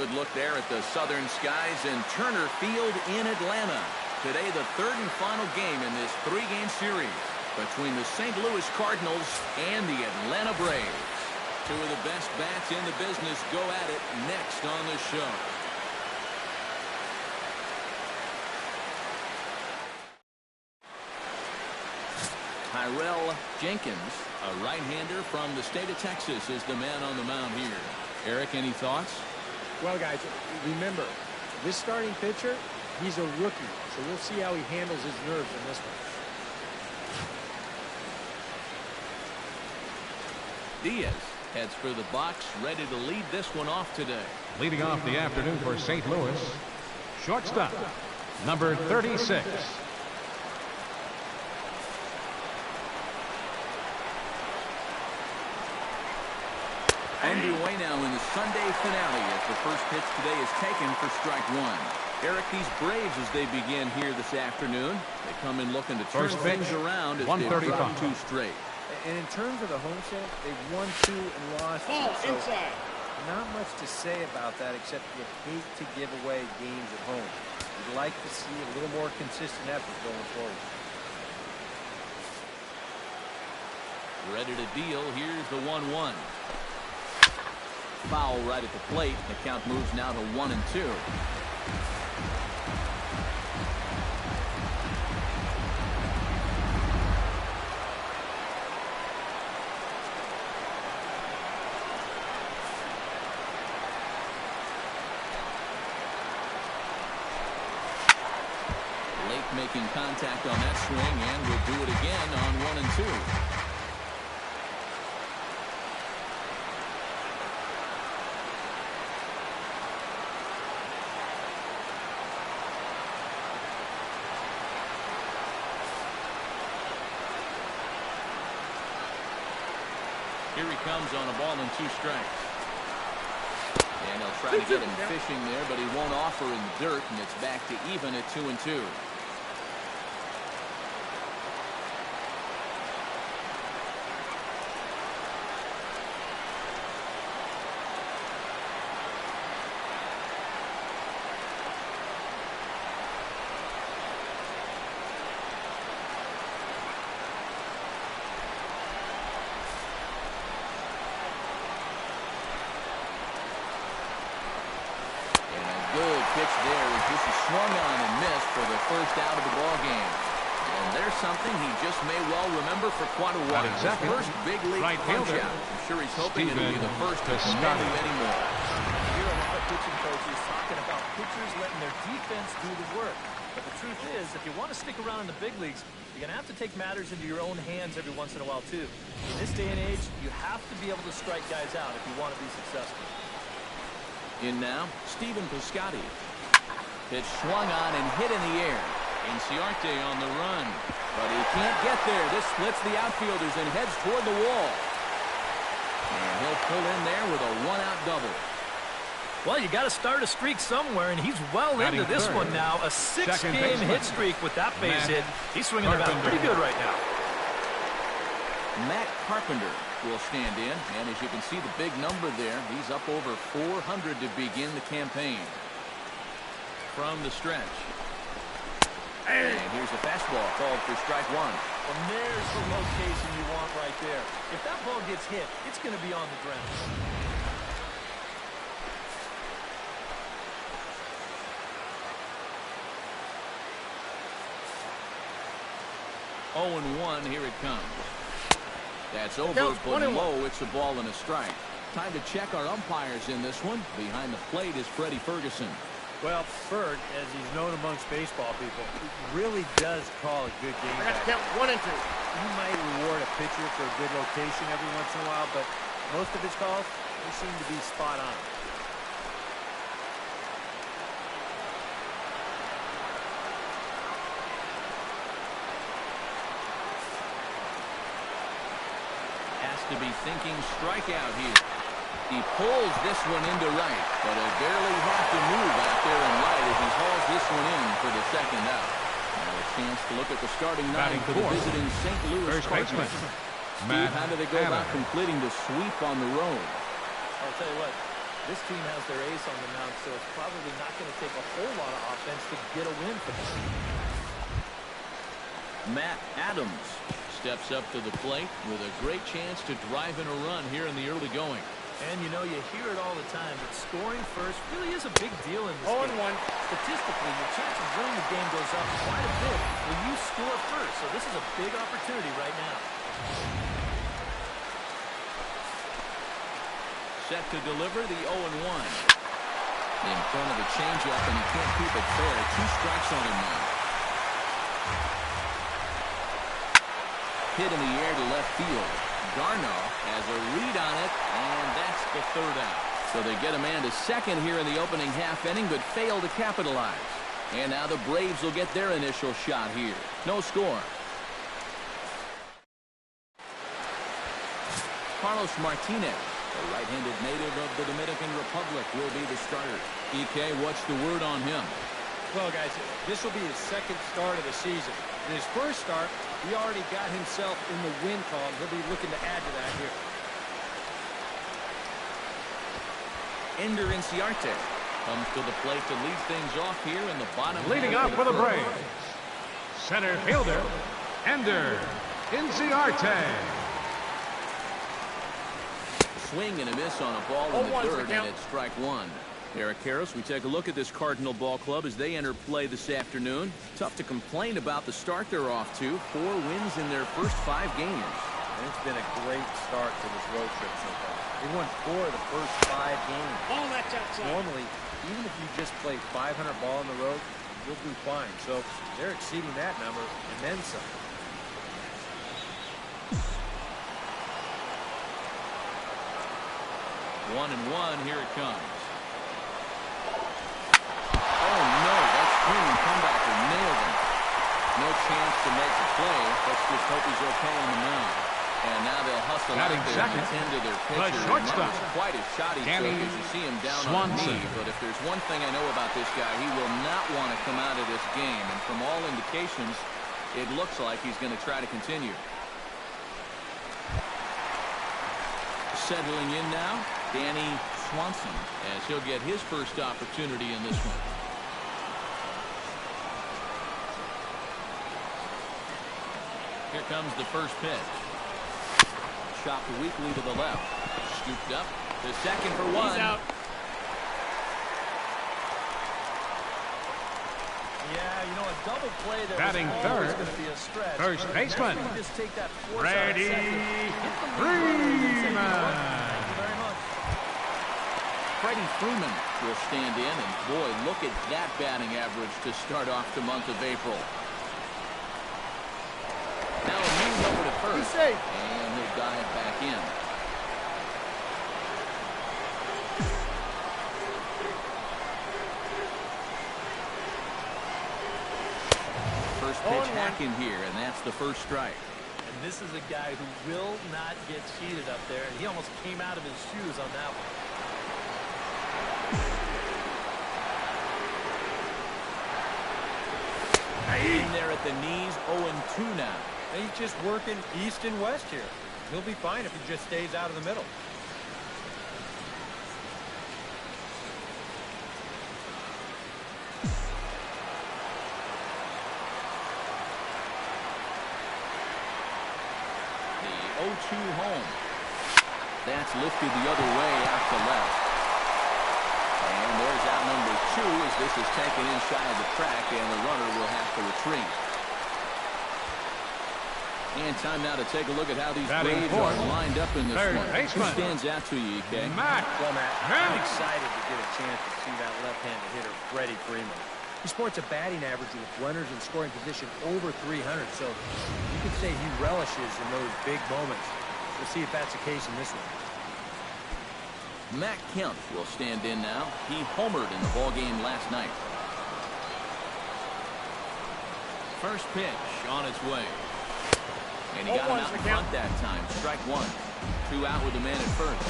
good look there at the southern skies in Turner Field in Atlanta. Today, the third and final game in this three-game series between the St. Louis Cardinals and the Atlanta Braves. Two of the best bats in the business go at it next on the show. Tyrell Jenkins, a right-hander from the state of Texas, is the man on the mound here. Eric, any thoughts? Well, guys, remember, this starting pitcher, he's a rookie, so we'll see how he handles his nerves in this one. Diaz heads for the box, ready to lead this one off today. Leading off the afternoon for St. Louis, shortstop, number 36. Underway now in the Sunday finale as the first pitch today is taken for strike one. Eric, these Braves, as they begin here this afternoon, they come in looking to turn things around as they've dropped two straight. And in terms of the homestand, they've won 2 and lost 2. So inside. Not much to say about that except you hate to give away games at home. You'd like to see a little more consistent effort going forward. Ready to deal. Here's the 1-1. Foul right at the plate. The count moves now to 1-2. Lake making contact on that swing, and will do it again on 1-2. Here he comes on a ball and 2 strikes. And he'll try to get him fishing there, but he won't offer in the dirt, and it's back to even at 2-2. Good pitch there as this is swung on and missed for the first out of the ball game. And there's something he just may well remember for quite a while. His first big league punch-out. I'm sure he's hoping it'll be the first of many, many more. I hear a lot of pitching coaches talking about pitchers letting their defense do the work. But the truth is, if you want to stick around in the big leagues, you're going to have to take matters into your own hands every once in a while, too. In this day and age, you have to be able to strike guys out if you want to be successful. In now, Stephen Piscotty. Pitch swung on and hit in the air. Inciarte on the run. But he can't get there. This splits the outfielders and heads toward the wall. And he'll pull in there with a 1-out double. Well, you got to start a streak somewhere, and he's well into this one now. A 6-game hit streak with that base hit. He's swinging the bat pretty good right now. Matt Carpenter will stand in, and as you can see the big number there, he's up over 400 to begin the campaign. From the stretch. And here's a fastball called for strike one. And there's the location you want right there. If that ball gets hit, it's going to be on the ground. 0-1, here it comes. That's over, but low. It's a ball and a strike. Time to check our umpires in this one. Behind the plate is Freddie Ferguson. Well, Ferg, as he's known amongst baseball people, really does call a good game. I got to count 1 and 2. He might reward a pitcher for a good location every once in a while, but most of his calls, they seem to be spot on. Has to be thinking strikeout here. He pulls this one into right, but he'll barely have to move out there in right as he hauls this one in for the second out. Now a chance to look at the starting nine for the visiting St. Louis Cardinals. Steve, how do they go about completing the sweep on the road? I'll tell you what, This team has their ace on the mound, so it's probably not going to take a whole lot of offense to get a win for them. Matt Adams steps up to the plate with a great chance to drive in a run here in the early going. And you know, you hear it all the time, but scoring first really is a big deal in this game. 0-1. Statistically, your chance of winning the game goes up quite a bit when you score first, so this is a big opportunity right now. Set to deliver the 0-1. In front of the changeup, and he can't keep it fair. 2 strikes on him now. Hit in the air to left field. Garneau has a read on it, and that's the 3rd out. So they get a man to second here in the opening half inning, but fail to capitalize. And now the Braves will get their initial shot here. No score. Carlos Martinez, the right-handed native of the Dominican Republic, will be the starter. EK, what's the word on him? Well, guys, this will be his 2nd start of the season. In his first start, he already got himself in the win column. He'll be looking to add to that here. Ender Inciarte comes to the plate to lead things off here in the bottom. Leading up for the Braves, center fielder, Ender Inciarte. Swing and a miss on a ball in the 3rd, and it's strike 1. Eric Harris, we take a look at this Cardinal ball club as they enter play this afternoon. Tough to complain about the start they're off to. 4 wins in their first 5 games. And it's been a great start to this road trip so far. They won 4 of the first 5 games. Oh, that's outside. Normally, even if you just play 500 ball on the road, you'll do fine. So they're exceeding that number and then some. 1-1, here it comes. Oh no, that swinging comebacker nailed him. No chance to make the play. Let's just hope he's okay on the mound. And now they'll hustle out there and tend to their pitcher. And that was quite a shot he took as you see him down on the knee. But if there's one thing I know about this guy, he will not want to come out of this game. And from all indications, it looks like he's going to try to continue. Settling in now, Danny Swanson, as he'll get his first opportunity in this one. Here comes the first pitch. Chopped weakly to the left. Scooped up to second for 1. He's out. Yeah, you know, a double play that Batting was always 3rd, going to be a stretch. first baseman, Just take that force Freddie out of second. Freeman. Thank you very much. Freddie Freeman will stand in, and boy, look at that batting average to start off the month of April. Now a move over to first, and he'll dive back in. First pitch hacking here, and that's the first strike. And this is a guy who will not get cheated up there. He almost came out of his shoes on that one. In there at the knees, 0-2 now. He's just working east and west here. He'll be fine if he just stays out of the middle. The 0-2 home. That's lifted the other way out to left. And there's out number 2 as this is taken in shy of the track, and the runner will have to retreat. And time now to take a look at how these Braves are lined up in this one. Who stands out to you, EK? Well, Matt, I'm excited to get a chance to see that left-handed hitter, Freddie Freeman. He sports a batting average with runners in scoring position over 300, so you could say he relishes in those big moments. We'll see if that's the case in this one. Matt Kemp will stand in now. He homered in the ballgame last night. First pitch on its way. And he got him out in front that time. Strike 1. 2 out with the man at first.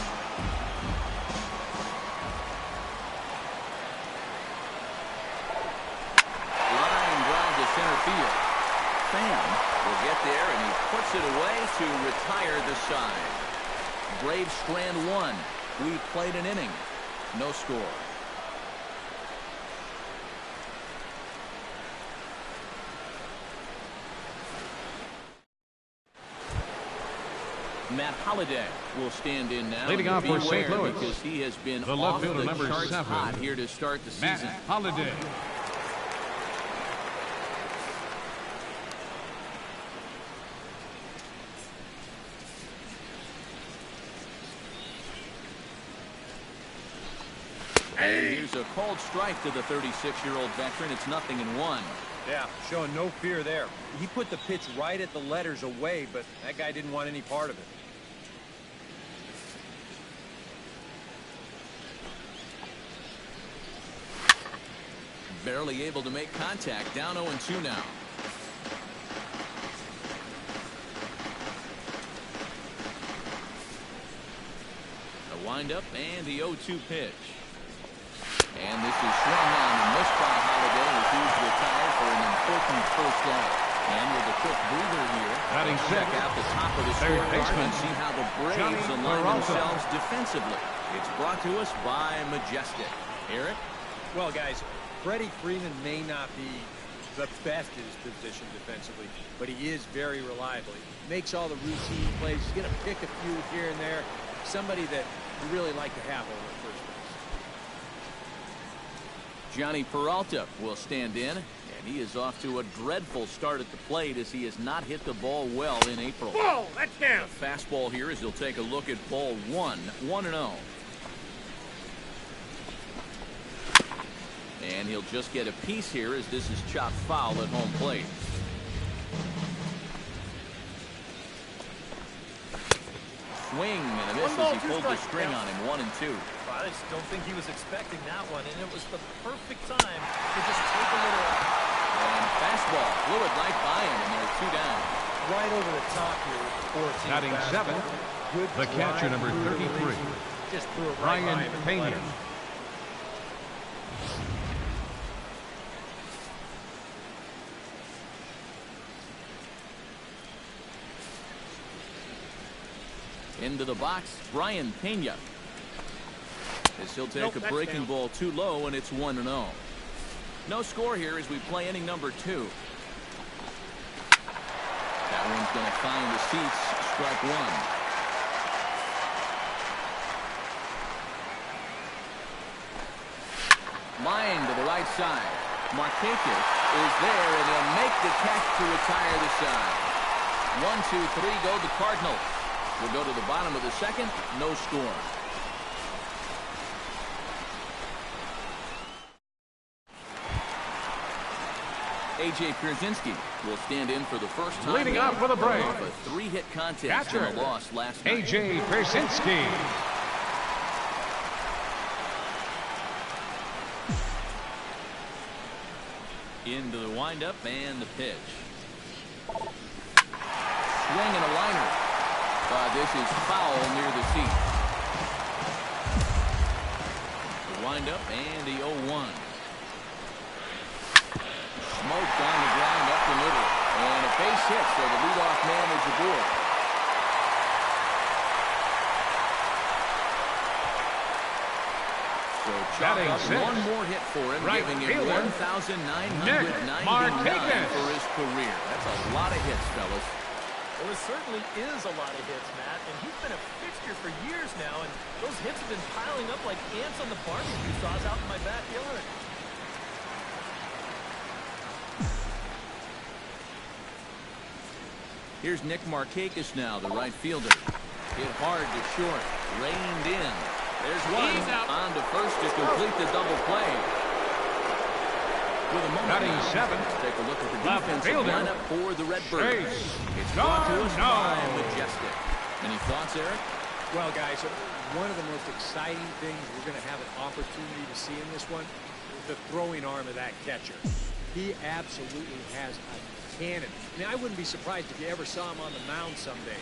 Line drive to center field. Pham will get there, and he puts it away to retire the side. Braves strand 1. We played an inning. No score. Matt Holliday will stand in now. Leading off for St. Louis, because he has been the off left fielder, the number charts 7, hot here to start the Matt season. Holliday. And here's a cold strike to the 36-year-old veteran. It's 0-1. Yeah, showing no fear there. He put the pitch right at the letters away, but that guy didn't want any part of it. Barely able to make contact. Down 0-2 now. A windup and the 0-2 pitch. And this is swung on and missed by Holliday, as he's retired for an important first out. And with a quick breather here, Batting check sixth, out the top of the third scorecard baseman, and see how the Braves Joesph align Marcotte. themselves defensively. It's brought to us by Majestic. Eric? Well, guys, Freddie Freeman may not be the best at his position defensively, but he is very reliable. He makes all the routine plays. He's going to pick a few here and there. Somebody that you really like to have over at first base. Johnny Peralta will stand in, and he is off to a dreadful start at the plate as he has not hit the ball well in April. Whoa, that's down. The fastball here as he'll take a look at ball 1, 1-0. And he'll just get a piece here as this is chopped foul at home plate. Swing and a miss as he pulled the string on him. 1-2. I just don't think he was expecting that one, and it was the perfect time to just take a little off. And fastball blew it right by him, and they're 2 down. Right over the top here with the 14. Batting fastball. 7th, Good the catcher, drive number through the 33, release. Just threw it right by Ryan him and Pena. let him. Into the box, Brian Pena. As he'll take a that's breaking down. ball too low, and it's 1-0. No score here as we play inning number 2. That one's going to find the seats. Strike 1. Line to the right side. Marcotte is there, and he'll make the catch to retire the side. 1, 2, 3 go the Cardinals. We'll go to the bottom of the second. No score. A.J. Pierzynski will stand in for the first time. Leading off for the Braves, off a 3-hit contest catcher, and a loss last night. A.J. Pierzynski. Into the windup and the pitch. Swing and a liner. This is foul near the seat. The windup and the 0-1. Smoked on the ground up the middle. And a base hit, so the leadoff man is aboard. So chalk up 1 more hit for him, Right giving him fielder, 1,999 Martinez. for his career. That's a lot of hits, fellas. Well, it certainly is a lot of hits, Matt, and he's been a fixture for years now, and those hits have been piling up like ants on the barbecue sauce out in my backyard. Here's Nick Markakis now, the right fielder. Hit hard to short, reined in. There's one on to first to complete the double play. With a moment Batting now, 7th, let's take a look at the left defensive fielder, lineup for the Redbirds. Chase It's brought to us by Garneau. Majestic. Any thoughts, Eric? Well, guys, one of the most exciting things we're going to have an opportunity to see in this one is the throwing arm of that catcher. He absolutely has a cannon. I mean, I wouldn't be surprised if you ever saw him on the mound someday.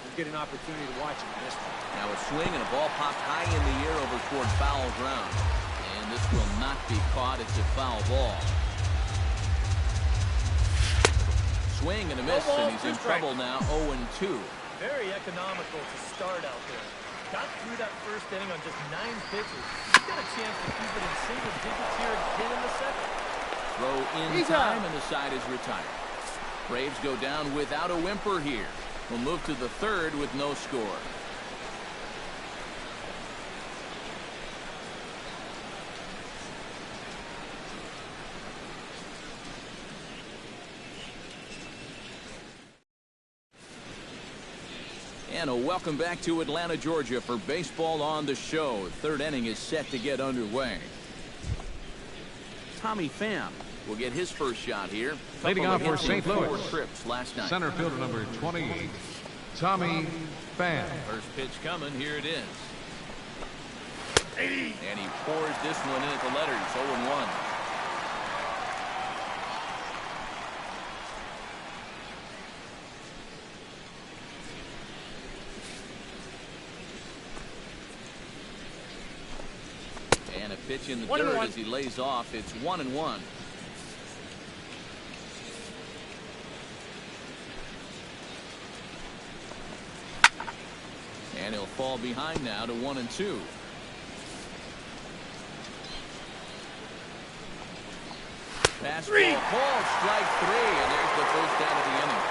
We'll get an opportunity to watch him in this one. Now a swing and a ball popped high in the air over toward foul ground. And this will not be caught. It's a foul ball. Swing and a miss, and he's in trouble now. 0-2. Very economical to start out there. Got through that first inning on just 9 pitches. He's got a chance to keep it in single digits here again in the second. Throw in time, and the side is retired. Braves go down without a whimper here. We'll move to the third with no score. And a welcome back to Atlanta, Georgia for Baseball on the Show. Third inning is set to get underway. Tommy Pham will get his first shot here. Leading off for St. Louis, trips last night. center fielder number 28, Tommy Pham. First pitch coming. Here it is. And he pours this one in at the letters. 0-1. And a pitch in the third as he lays off. It's 1-1. And he'll fall behind now to 1-2. Fastball called, strike 3, and there's the first out of the inning.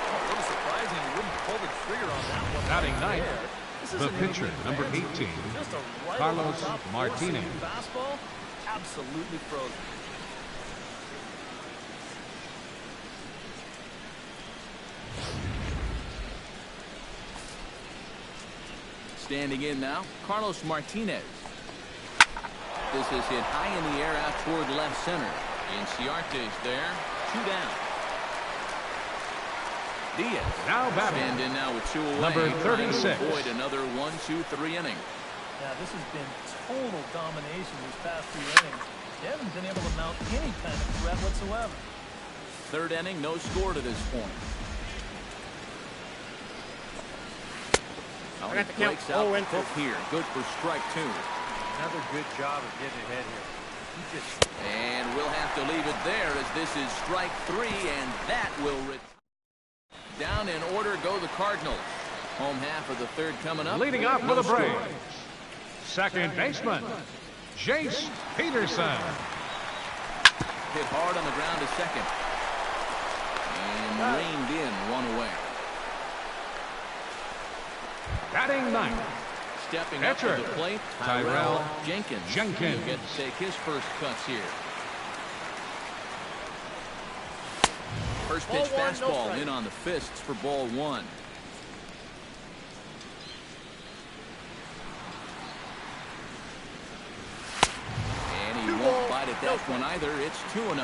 A little surprising he wouldn't pull the trigger on that one. Batting ninth, the pitcher, number 18, Carlos Martinez. Fastball, absolutely frozen. Standing in now, Carlos Martinez. This is hit high in the air out toward left center. Inciarte's there, 2 down. Diaz Now batting, stand in now with 2 away. number 36. Trying to avoid another 1-2-3 inning. Yeah, this has been total domination these past 3 innings. They haven't been able to mount any kind of threat whatsoever. Third inning, no score to this point. Oh, he breaks out quick here. Good for strike 2. Another good job of getting ahead here. And we'll have to leave it there as this is strike 3, and that will down in order go the Cardinals. Home half of the third coming up. Leading off for the Braves, second baseman, Jace Peterson. Hit hard on the ground to second. And reined in 1 away. Batting ninth, Stepping up to pitcher, the plate, Tyrell Jenkins. Jenkins. He'll get to take his first cuts here. First pitch fastball in on the fists for ball 1. And he won't bite at that one either. It's 2-0.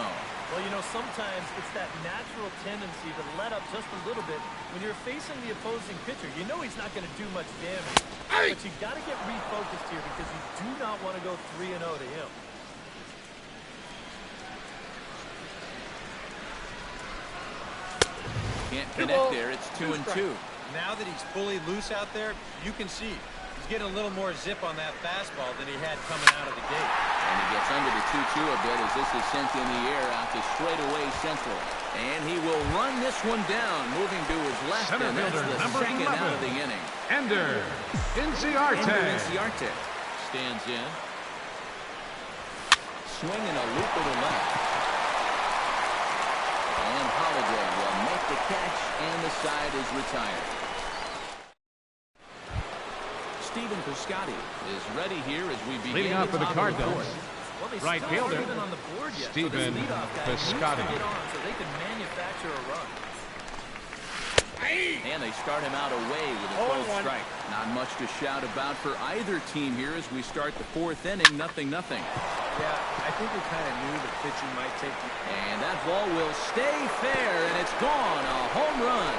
Well, you know, sometimes it's that natural tendency to let up just a little bit when you're facing the opposing pitcher. You know he's not going to do much damage, but you got to get refocused here because you do not want to go 3-0 to him. Can't connect there. It's 2-2. Now that he's fully loose out there, you can see he's getting a little more zip on that fastball than he had coming out of the gate. And he gets under the 2-2 a bit as this is sent in the air out to straightaway central. And he will run this one down, moving to his left, Center and that's fielder, the number second 11. out of the inning. Ender Inciarte. Inciarte stands in. Swinging a loop to the left. And Holiday will make the catch, and the side is retired. Stephen Piscotty is ready here as we begin. Leading off for the Cardinals, right fielder, Stephen Piscotty. So they can manufacture a run. And they start him out away with a close strike. Not much to shout about for either team here as we start the 4th inning. 0-0. Yeah, I think we kind of knew the pitching might take. And that ball will stay fair, and it's gone. A home run.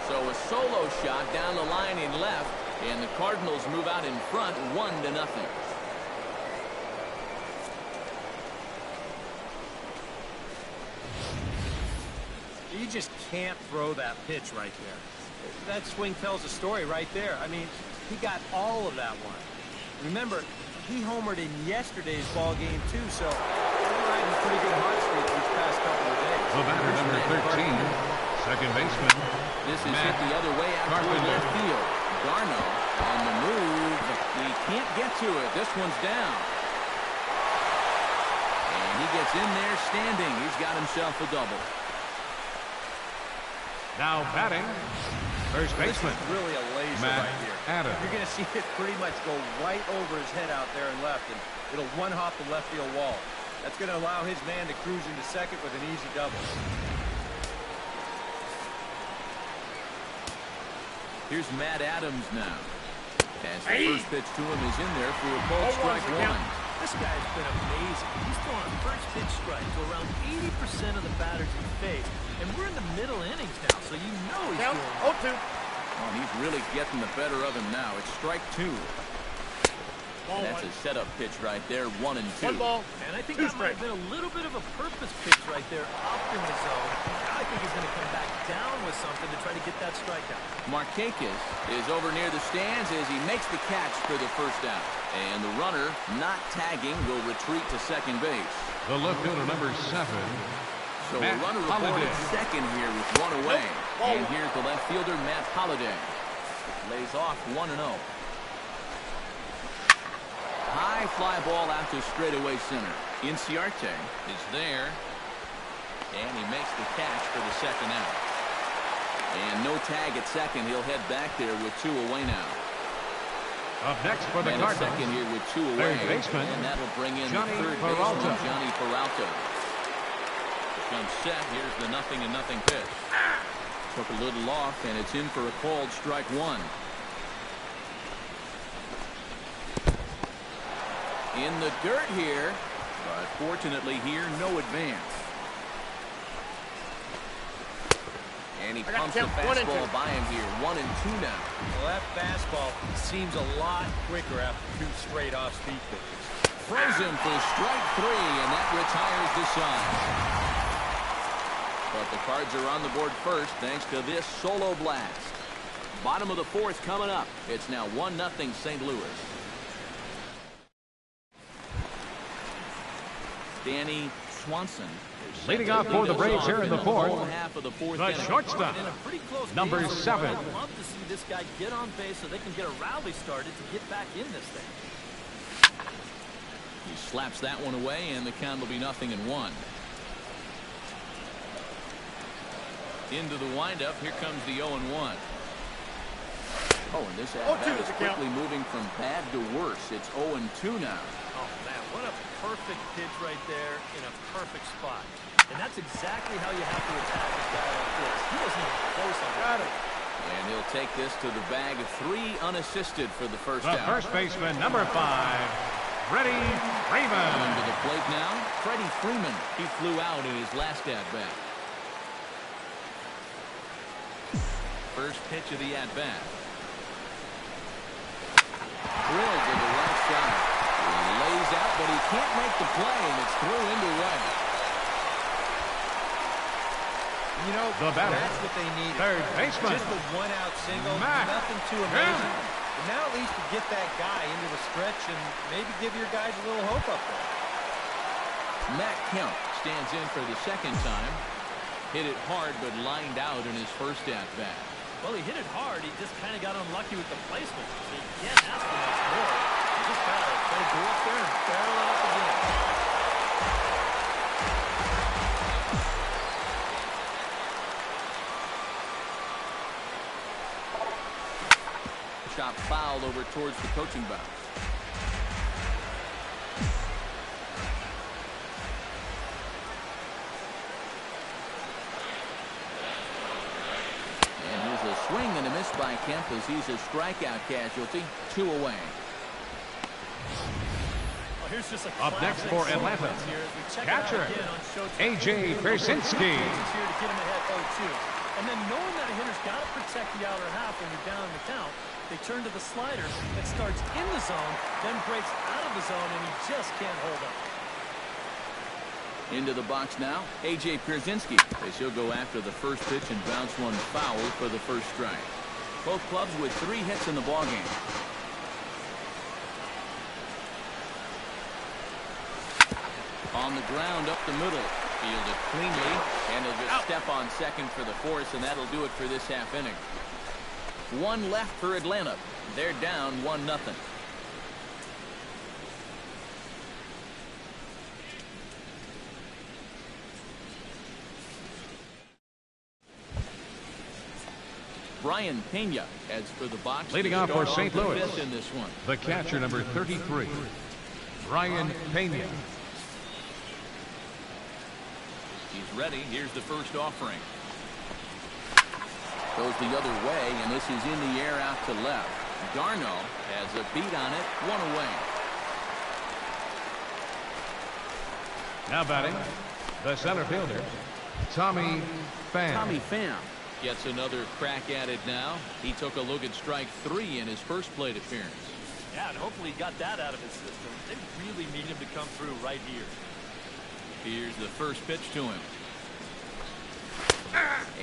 So a solo shot down the line in left, and the Cardinals move out in front 1-0. You just can't throw that pitch right there. That swing tells a story right there. I mean, he got all of that one. Remember, he homered in yesterday's ball game too, so riding a pretty good hot streak these past couple of days. The batter, number 13, second baseman. This is hit the other way out toward left field. Garno on the move. He can't get to it. This one's down. And he gets in there standing. He's got himself a double. Now batting, first baseman. This is really a laser Matt right here. Adams. You're going to see it pretty much go right over his head out there and left, and it'll one-hop the left field wall. That's going to allow his man to cruise into second with an easy double. Here's Matt Adams now. As the first pitch to him is in there for a ball strike one. This guy's been amazing. He's throwing a first pitch strike to around 80% of the batters he faced. And we're in the middle innings now, so you know he's doing it. 0-2. Oh, he's really getting the better of him now. It's strike two. And that's a setup pitch right there, 1-2. And I think that might have been a little bit of a purpose pitch right there up in the zone. Now I think he's going to come back down with something to try to get that strikeout. Marcotte is over near the stands as he makes the catch for the first out. And the runner, not tagging, will retreat to second base. The left fielder, number 7. So Matt a runner reported second here with one away. And here's the left fielder, Matt Holliday. Lays off 1-0. High fly ball out to straightaway center. Inciarte is there. And he makes the catch for the second out. And no tag at second. He'll head back there with 2 away now. Up next for the And Cardinals, second here with 2 away. third baseman, And that'll bring in Johnny the third Peralta. baseman, Johnny Peralta. Comes set. Here's the 0-0 pitch. Took a little off, and it's in for a called strike one. In the dirt here, but fortunately here, no advance. And he pumps the fastball by him here. 1-2 now. Well, that fastball seems a lot quicker after 2 straight off-speed pitches. Throws him for strike 3, and that retires the side. But the Cards are on the board first thanks to this solo blast. Bottom of the 4th coming up. It's now 1-0 St. Louis. Danny Swanson leading off for the Braves here in the 4th. Half of the 4th The inning. shortstop, In a pretty close number game. 7. I'd love to see this guy get on base so they can get a rally started to get back in this thing. He slaps that one away, and the count will be 0-1. Into the windup. Here comes the 0-1. Oh, and this at-bat is quickly moving from bad to worse. It's 0-2 now. Oh, man, what a perfect pitch right there in a perfect spot. And that's exactly how you have to attack a guy like this. He wasn't even close on that. And he'll take this to the bag of 3 unassisted for the first The out. first baseman, number 5, Freddie Freeman. Coming to the plate now, Freddie Freeman. He flew out in his last at-bat. First pitch of the at-bat. Drilled to the right side. He lays out, but he can't make the play, and it's through into right. You know, The batter, that's what they needed. third baseman, Just a one-out single, Matt nothing too amazing. But now at least you get that guy into the stretch and maybe give your guys a little hope up there. Matt Kemp stands in for the second time. Hit it hard, but lined out in his first at-bat. Well, he hit it hard. He just kind of got unlucky with the placement. So you can't ask for much more. You just got to go up there and barrel it up again. Shot fouled over towards the coaching box. And here's a swing and a miss by Kemp as he's a strikeout casualty. 2 away. Well, here's just a Up next for Atlanta, catcher, A.J. Pierzynski. Here to get him ahead 0-2. And then knowing that a hitter's got to protect the outer half when you're down in the count, they turn to the slider that starts in the zone, then breaks out of the zone, and he just can't hold up. Into the box now, A.J. Pierzynski. As he'll go after the first pitch and bounce one foul for the first strike. Both clubs with 3 hits in the ballgame. On On the ground up the middle. Fielded cleanly, and he'll just step on second for the force, and that'll do it for this half inning. One left for Atlanta. They're down 1-0. Brian Pena heads for the box. Leading off for St. Louis, in this one. the catcher, number 33, Brian Pena. He's ready. Here's the first offering. Goes the other way, and this is in the air out to left. Darno has a beat on it, one away. Now batting, the center fielder, Tommy Pham. Tommy Pham gets another crack at it now. He took a look at strike 3 in his first plate appearance. Yeah, and hopefully he got that out of his system. They really need him to come through right here. Here's the first pitch to him.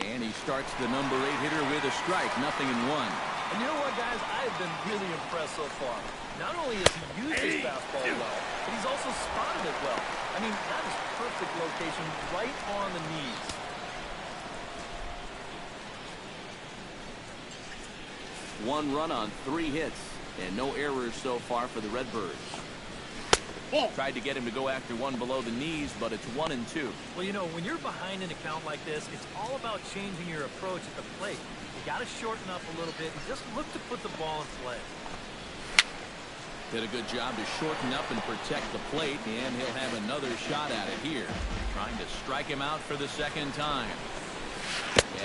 And he starts the number 8 hitter with a strike, 0-1. And you know what, guys? I have been really impressed so far. Not only has he used his fastball well, but he's also spotted it well. I mean, that is perfect location right on the knees. One run on 3 hits, and no errors so far for the Redbirds. Tried to get him to go after one below the knees, but it's 1-2. Well, you know, when you're behind in a count like this, it's all about changing your approach at the plate. You got to shorten up a little bit and just look to put the ball in play. Did a good job to shorten up and protect the plate, and he'll have another shot at it here. Trying to strike him out for the second time.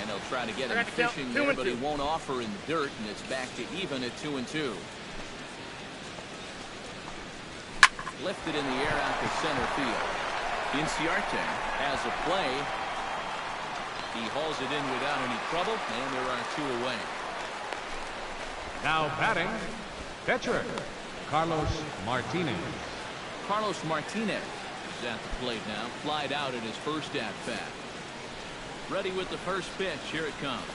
And he'll try to get him fishing there, but he won't offer in the dirt, and it's back to even at 2-2. Lifted in the air out to center field. Inciarte has a play. He hauls it in without any trouble, and there are 2 away. Now batting, catcher, Carlos Martinez. Carlos Martinez is at the plate now. Flied out at his first at-bat. Ready with the first pitch. Here it comes.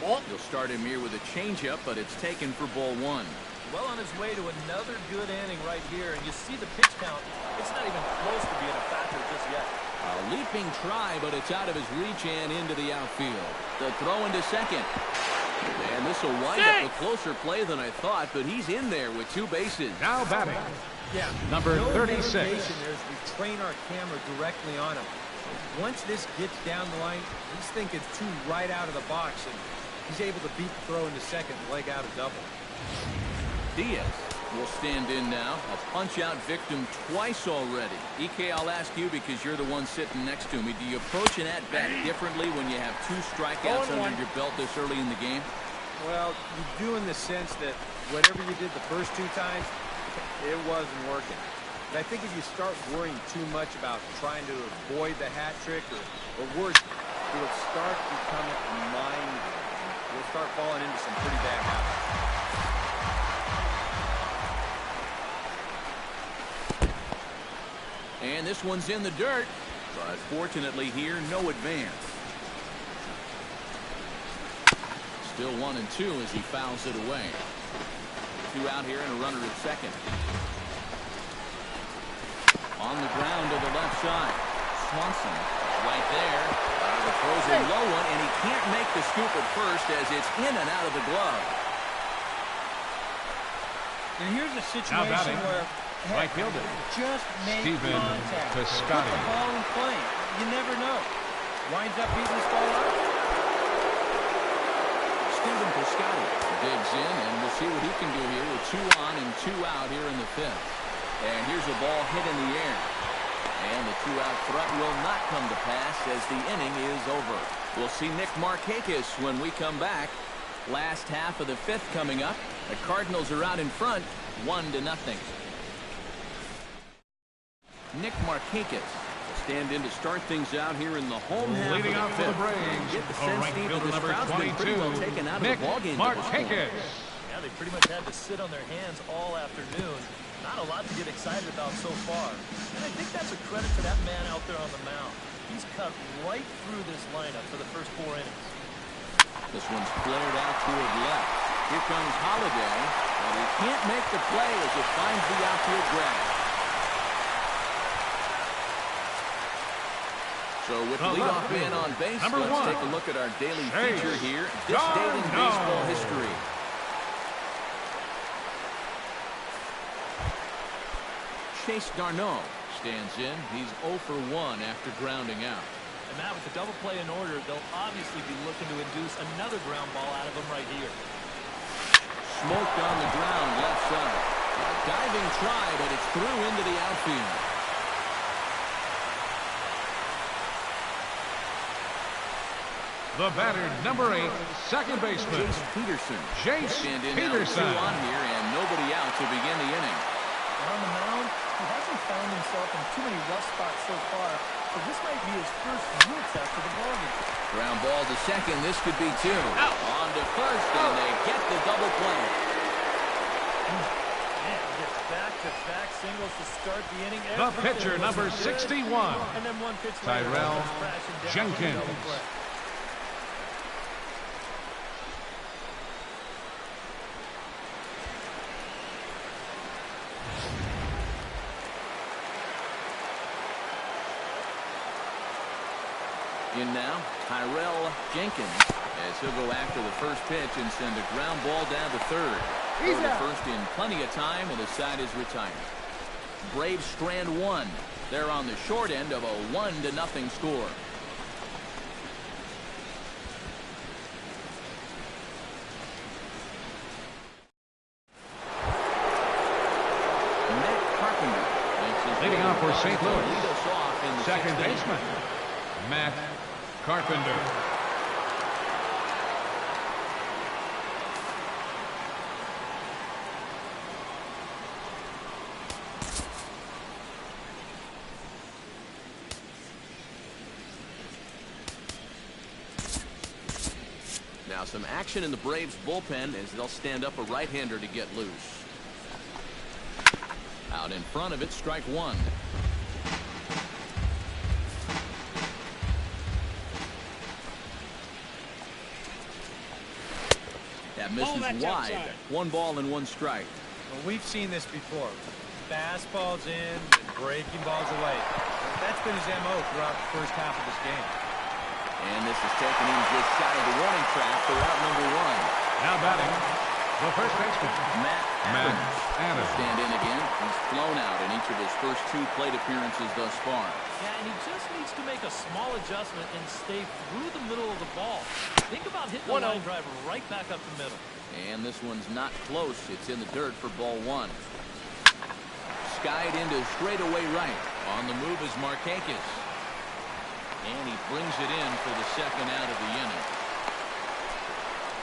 You'll start him here with a changeup, but it's taken for ball 1. Well on his way to another good inning right here, and you see the pitch count. It's not even close to being a factor just yet. A leaping try, but it's out of his reach and into the outfield. The throw into second. And this will wind up a closer play than I thought, but he's in there with 2 bases. Now batting, Yeah, number no 36. hesitation there as we train our camera directly on him. Once this gets down the line, he's thinking 2 right out of the box, and he's able to beat the throw into second and leg out a double. Diaz will stand in now. A punch-out victim twice already. EK, I'll ask you because you're the one sitting next to me. Do you approach an at-bat differently when you have 2 strikeouts under your belt this early in the game? Well, you do in the sense that whatever you did the first 2 times, it wasn't working. But I think if you start worrying too much about trying to avoid the hat trick or worse, it'll start becoming a mind game. You'll start falling into some pretty bad habits. And this one's in the dirt, but fortunately here, no advance. Still 1-2 as he fouls it away. 2 out here and a runner at second. On the ground to the left side. Swanson right there. The throws a low one, and he can't make the scoop at first as it's in and out of the glove. And here's a situation where right fielder, just make contact. Put Piscotty. the ball in play. You never know. Winds up beating this ball out. Stephen Piscotty digs in, and we'll see what he can do here with 2 on and 2 out here in the 5th. And here's a ball hit in the air. And the 2-out threat will not come to pass as the inning is over. We'll see Nick Markakis when we come back. Last half of the 5th coming up. The Cardinals are out in front, 1-0. Nick Markakis will stand in to start things out here in the home half. Leading of off the for the 5th. Braves, Get the a sense, right Steve, that fielder, this number crowd's been pretty 22, well taken out Nick of the ballgame. Markakis. Yeah, they pretty much had to sit on their hands all afternoon. Not a lot to get excited about so far. And I think that's a credit to that man out there on the mound. He's cut right through this lineup for the first 4 innings. This one's flared out toward left. Here comes Holiday, and he can't make the play as it finds the outfield grab. So with the leadoff man on base, let's take a look at our daily feature here. This day in baseball history. Chase Darno stands in. He's 0 for 1 after grounding out. And now with the double play in order, they'll obviously be looking to induce another ground ball out of him right here. Smoked on the ground left side. A diving try, but it's through into the outfield. The batter, number 8, second baseman, Jace Peterson. Two on here, and nobody out to begin the inning. On the mound, he hasn't found himself in too many rough spots so far, so this might be his first real test of the ballgame. Ground ball to second. This could be 2. On to first, and they get the double play. Man, gets back-to-back singles to start the inning. The pitcher, number 61, and then one pitch Tyrell Jenkins. In now, Tyrell Jenkins, as he'll go after the first pitch and send a ground ball down to third. Go to first in plenty of time, and the side is retired. Braves strand 1. They're on the short end of a 1-0 score. Matt Carpenter makes his leading off for St. Louis. Lead us off in the second baseman, Matt Carpenter. Now some action in the Braves bullpen as they'll stand up a right-hander to get loose. Out in front of it, strike 1. That misses wide. Outside. 1 ball and 1 strike. Well, we've seen this before. Fastballs in, breaking balls away. That's been his MO throughout the first half of this game. And this is taking him just shy of the warning track for out number 1. Now batting, the first baseman, Matt Adams. Stand in again. He's flown out in each of his first 2 plate appearances thus far. Yeah, and he just needs to make a small adjustment and stay through the middle of the ball. Think about hitting the line drive right back up the middle. And this one's not close. It's in the dirt for ball 1. Skied into straightaway right. On the move is Marcotte. And he brings it in for the second out of the inning.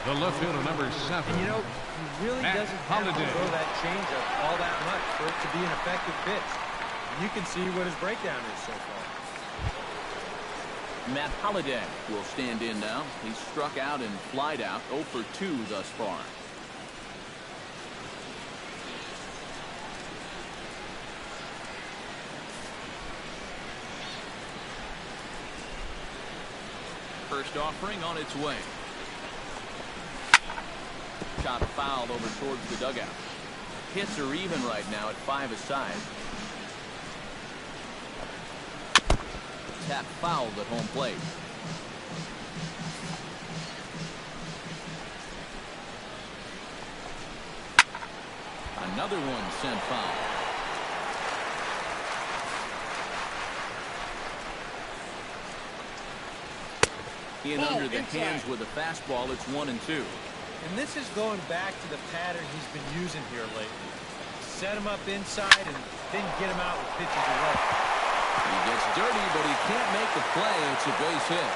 The left fielder, number 7. And you know, he really Matt doesn't have Holliday. to throw that changeup all that much for it to be an effective pitch. You can see what his breakdown is so far. Matt Holliday will stand in now. He's struck out and flied out 0 for 2 thus far. First offering on its way. Shot fouled over towards the dugout. Hits are even right now at 5 aside. Tap fouled at home plate. Another one sent foul. In under the hands with a fastball. It's 1 and 2. And this is going back to the pattern he's been using here lately. Set him up inside and then get him out with pitches away. He gets dirty, but he can't make the play. It's a base hit.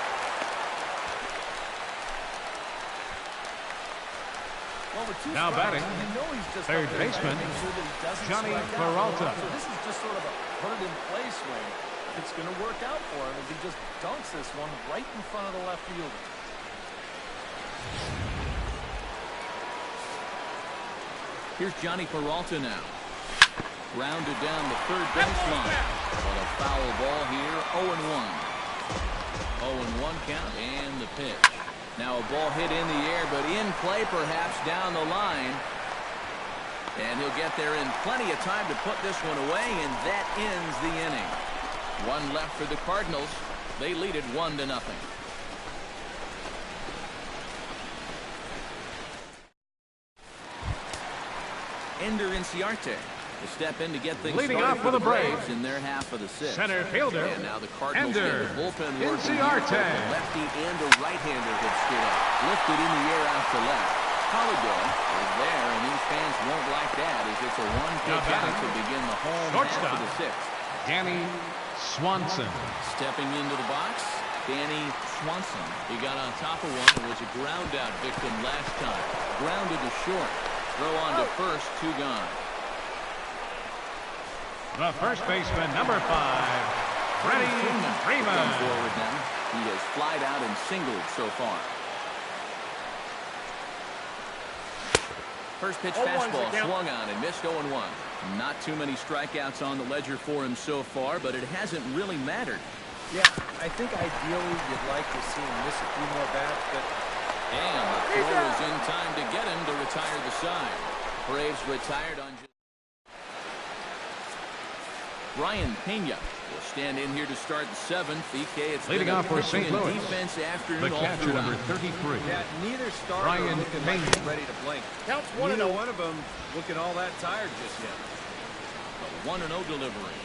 Now batting, third baseman, Johnny Peralta. So this is just sort of a put-it-in-play swing. It's going to work out for him as he just dunks this one right in front of the left fielder. Here's Johnny Peralta now. Rounded down the third baseline. But a foul ball here, 0-1. 0-1 count, and the pitch. Now a ball hit in the air, but in play perhaps down the line. And he'll get there in plenty of time to put this one away, and that ends the inning. 1 left for the Cardinals. They lead it 1-0. Ender Inciarte to step in to get things Leading started off for the Braves in their half of the sixth. Center fielder, And now the Cardinals get Ender the bullpen working. Inciarte. The lefty and a right-hander have stood up. Lifted in the air out to left. Holiday is there, and these fans won't like that as it's a one-pitch out to begin the home half of the sixth. Danny Swanson. Stepping into the box, Danny Swanson. He got on top of one and was a ground-out victim last time. Grounded to short. Throw on to first, 2 gone. The first baseman, number 5, Freddie Freeman. Come forward now. He has flied out and singled so far. First pitch fastball swung on and missed 0-1. Not too many strikeouts on the ledger for him so far, but it hasn't really mattered. Yeah, I think ideally you'd like to see him miss a few more bats, but... And the throw is in time to get him to retire the side. Braves retired on... Brian Pena will stand in here to start the seventh. EK, it's leading off for St. Louis. Defense afternoon, the catcher, number 33. Yeah, neither starter Brian looking Pena. like he's ready to blink. Counts 1-0. Neither one of them looking all that tired just yet. A 1-0 delivery.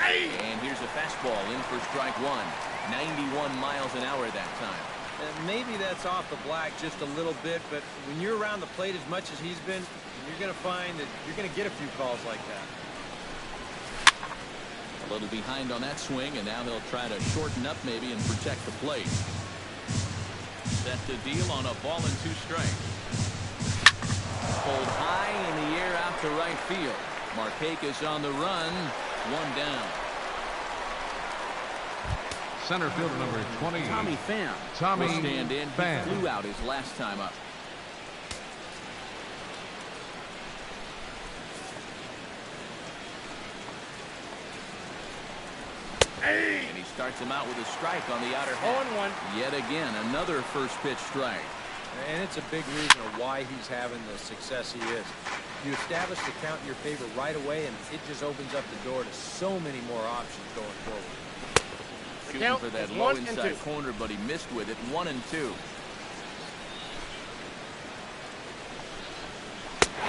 And here's a fastball in for strike one. 91 miles an hour that time. Maybe that's off the black just a little bit, but when you're around the plate as much as he's been, you're going to find that you're going to get a few calls like that. A little behind on that swing, and now they'll try to shorten up maybe and protect the plate. Set to deal on a ball and 2 strikes. Pulled high in the air out to right field. Marcotte is on the run. 1 down. Center fielder number 20. Tommy Pham. Tommy will stand in. Pham. He flew out his last time up. And he starts him out with a strike on the outer half. 0-1. Yet again, another first pitch strike. And it's a big reason of why he's having the success he is. You establish the count in your favor right away, and it just opens up the door to so many more options going forward. Shooting for that low inside corner, but he missed with it. 1-2. And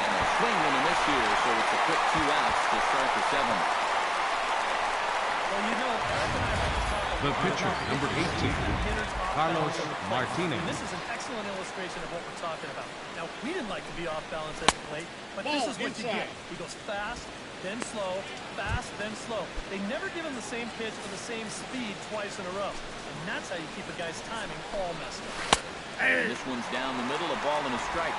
a swing and a miss here, so it's a quick 2 outs to start the 7th. Well, you know, The pitcher, number 18, Carlos Martinez. and this is an excellent illustration of what we're talking about. Now, we didn't like to be off balance at the plate, but this is what you get. He goes fast, then slow, fast, then slow. They never give him the same pitch or the same speed twice in a row. And that's how you keep a guy's timing all messed up. And this one's down the middle, a ball and a strike.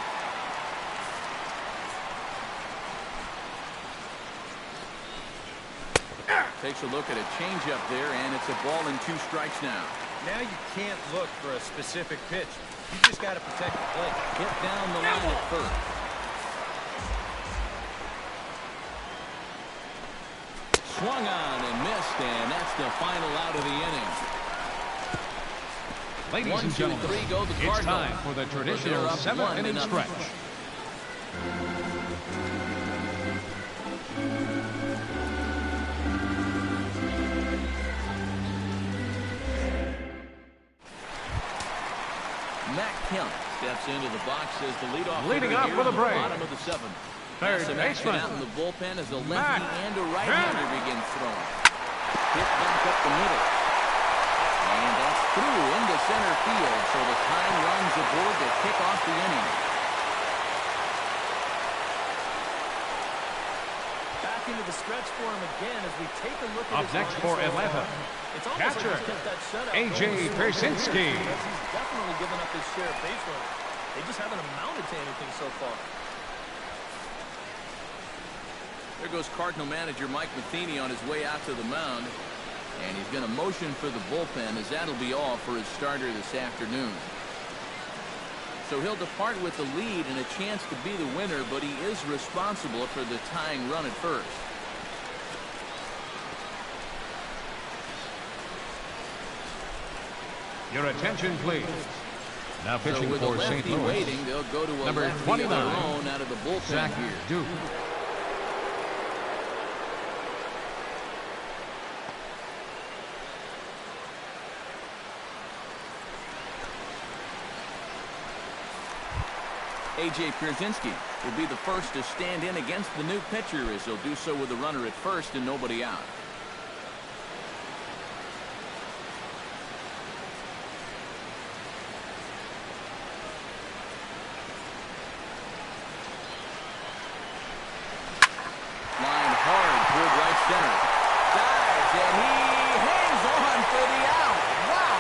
Takes a look at a changeup there, and it's a ball and 2 strikes now. Now you can't look for a specific pitch. You just got to protect the plate. Hit down the line at first. Swung on and missed, and that's the final out of the inning. Ladies 1, and 2, gentlemen, 3 go the it's Cardinals. time for the traditional 7-inning stretch. Matt Kemp steps into the box as the leadoff Leading hitter off here for the in Braves. bottom of the 7th. Third Some baseman, action out in the bullpen as a lefty Matt and a right-hander begins throwing. Hit back up the middle. And that's through into center field, so the time runs aboard to kick off the inning. Back into the stretch for him again as we take a look at Up his next line for so Atlanta, far. It's almost catcher, like he's kept that shutout A.J. going so Pierzynski. because he's definitely given up his share of base runners. They just haven't amounted to anything so far. There goes Cardinal manager Mike Matheny on his way out to the mound. And he's going to motion for the bullpen as that'll be all for his starter this afternoon. So he'll depart with the lead and a chance to be the winner, but he is responsible for the tying run at first. Your attention, please. Now pitching So with for the St. lefty Louis, waiting, they'll go to a number lefty 29, of their own out of the bullpen Zach here. Duke. A.J. Pierzynski will be the first to stand in against the new pitcher, as he'll do so with a runner at first and nobody out. Line hard toward right center. Dives, and he hangs on for the out. Wow!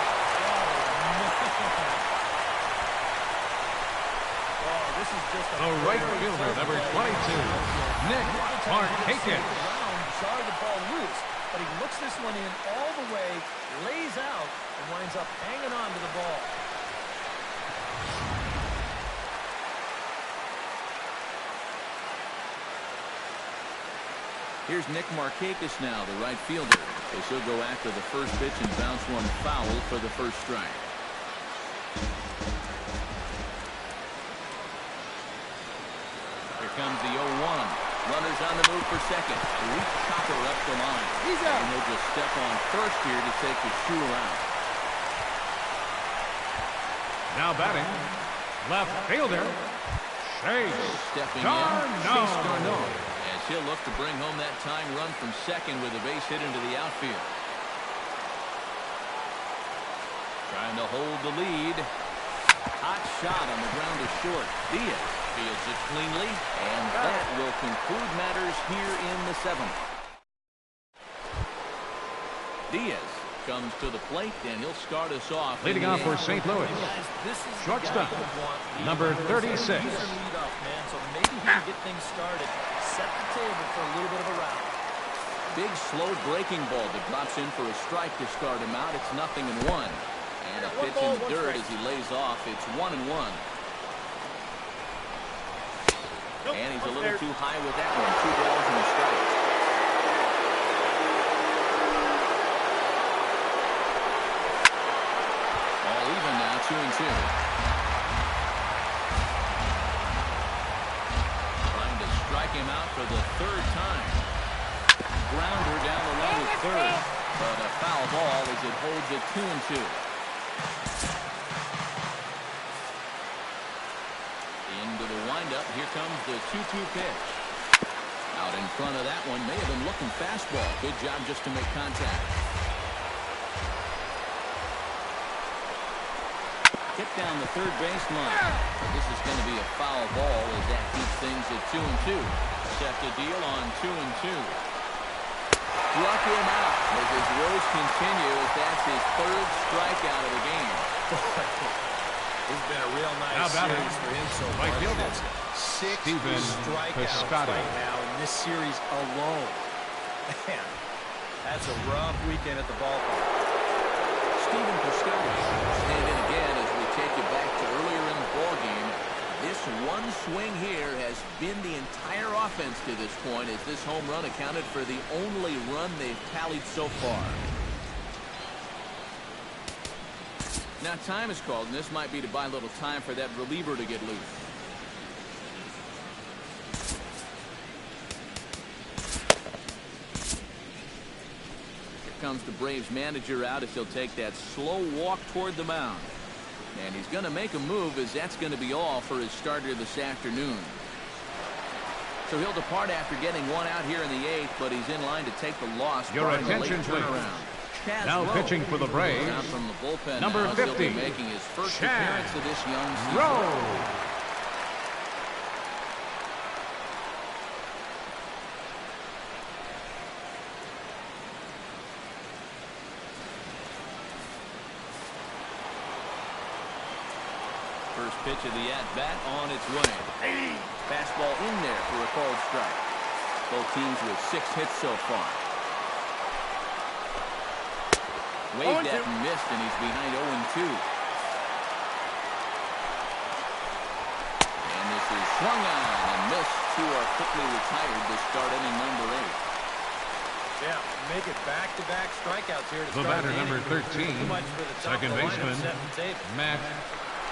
Oh, this is just a The right fielder, number 22, Nick Marcotte. Sorry the ball loose, but he looks this one in all the way, lays out, and winds up hanging on to the ball. Here's Nick Marcotte now, the right fielder, as he'll go after the first pitch and bounce one foul for the first strike. Here comes the 0-1. Runners on the move for second. A weak chopper up the line. He's out. And he'll just step on first here to take the shoe around. Now batting, left fielder, Chase Stepping Darno. in, Chase Darno. As he'll look to bring home that tying run from second with a base hit into the outfield. Trying to hold the lead. Hot shot on the ground to short. Diaz fields it cleanly, and that will conclude matters here in the seventh. Diaz comes to the plate, and he'll start us off. Leading off for St. Louis, shortstop, number 36. So maybe he can get things started, set the table for a little bit of a round. Big, slow breaking ball that drops in for a strike to start him out. It's 0-1. And a pitch in the dirt as he lays off. It's 1-1. And he's a little too high with that one. 2 balls and a strike. All even now, 2-2. Trying to strike him out for the third time. Grounder down the line with third. But a foul ball as it holds it 2-2. Into the windup. Here comes the 2-2 pitch. Out in front of that one. May have been looking fastball. Good job just to make contact. Hit down the third baseline. This is going to be a foul ball as that keeps things at 2-2. Set the deal on 2-2. Struck him out as his woes continue as that's his third strikeout of the game. It's been a real nice series for him so far. That's 6 strikeouts right now in this series alone. Man, that's a rough weekend at the ballpark. Stephen Piscotty stand in again as we take you back to earlier in the ballgame. This one swing here has been the entire offense to this point, as this home run accounted for the only run they've tallied so far. Now time is called, and this might be to buy a little time for that reliever to get loose. Here comes the Braves manager out as he'll take that slow walk toward the mound. And he's going to make a move, as that's going to be all for his starter this afternoon. So he'll depart after getting one out here in the 8th, but he's in line to take the loss. Your attention, please. Now pitching for the Braves, from the bullpen number 50, making his first appearance of this young season. Rowe. First pitch of the at-bat on its way. Fastball in there for a called strike. Both teams with 6 hits so far. Waved at and missed, and he's behind 0-2. And this is swung on and missed. 2 are quickly retired to start inning number 8. Yeah, make it back-to-back strikeouts here to The start batter, number 13, second baseman, Matt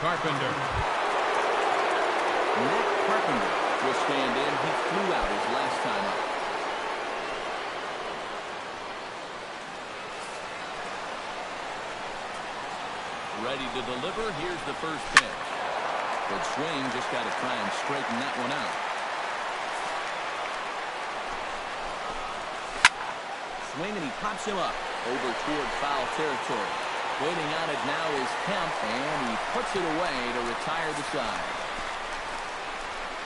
Carpenter. Matt Carpenter will stand in. He flew out his last time up. Ready to deliver. Here's the first pitch. Good swing, just got to try and straighten that one out. Swing, and he pops him up over toward foul territory. Waiting on it now is Kemp, and he puts it away to retire the side.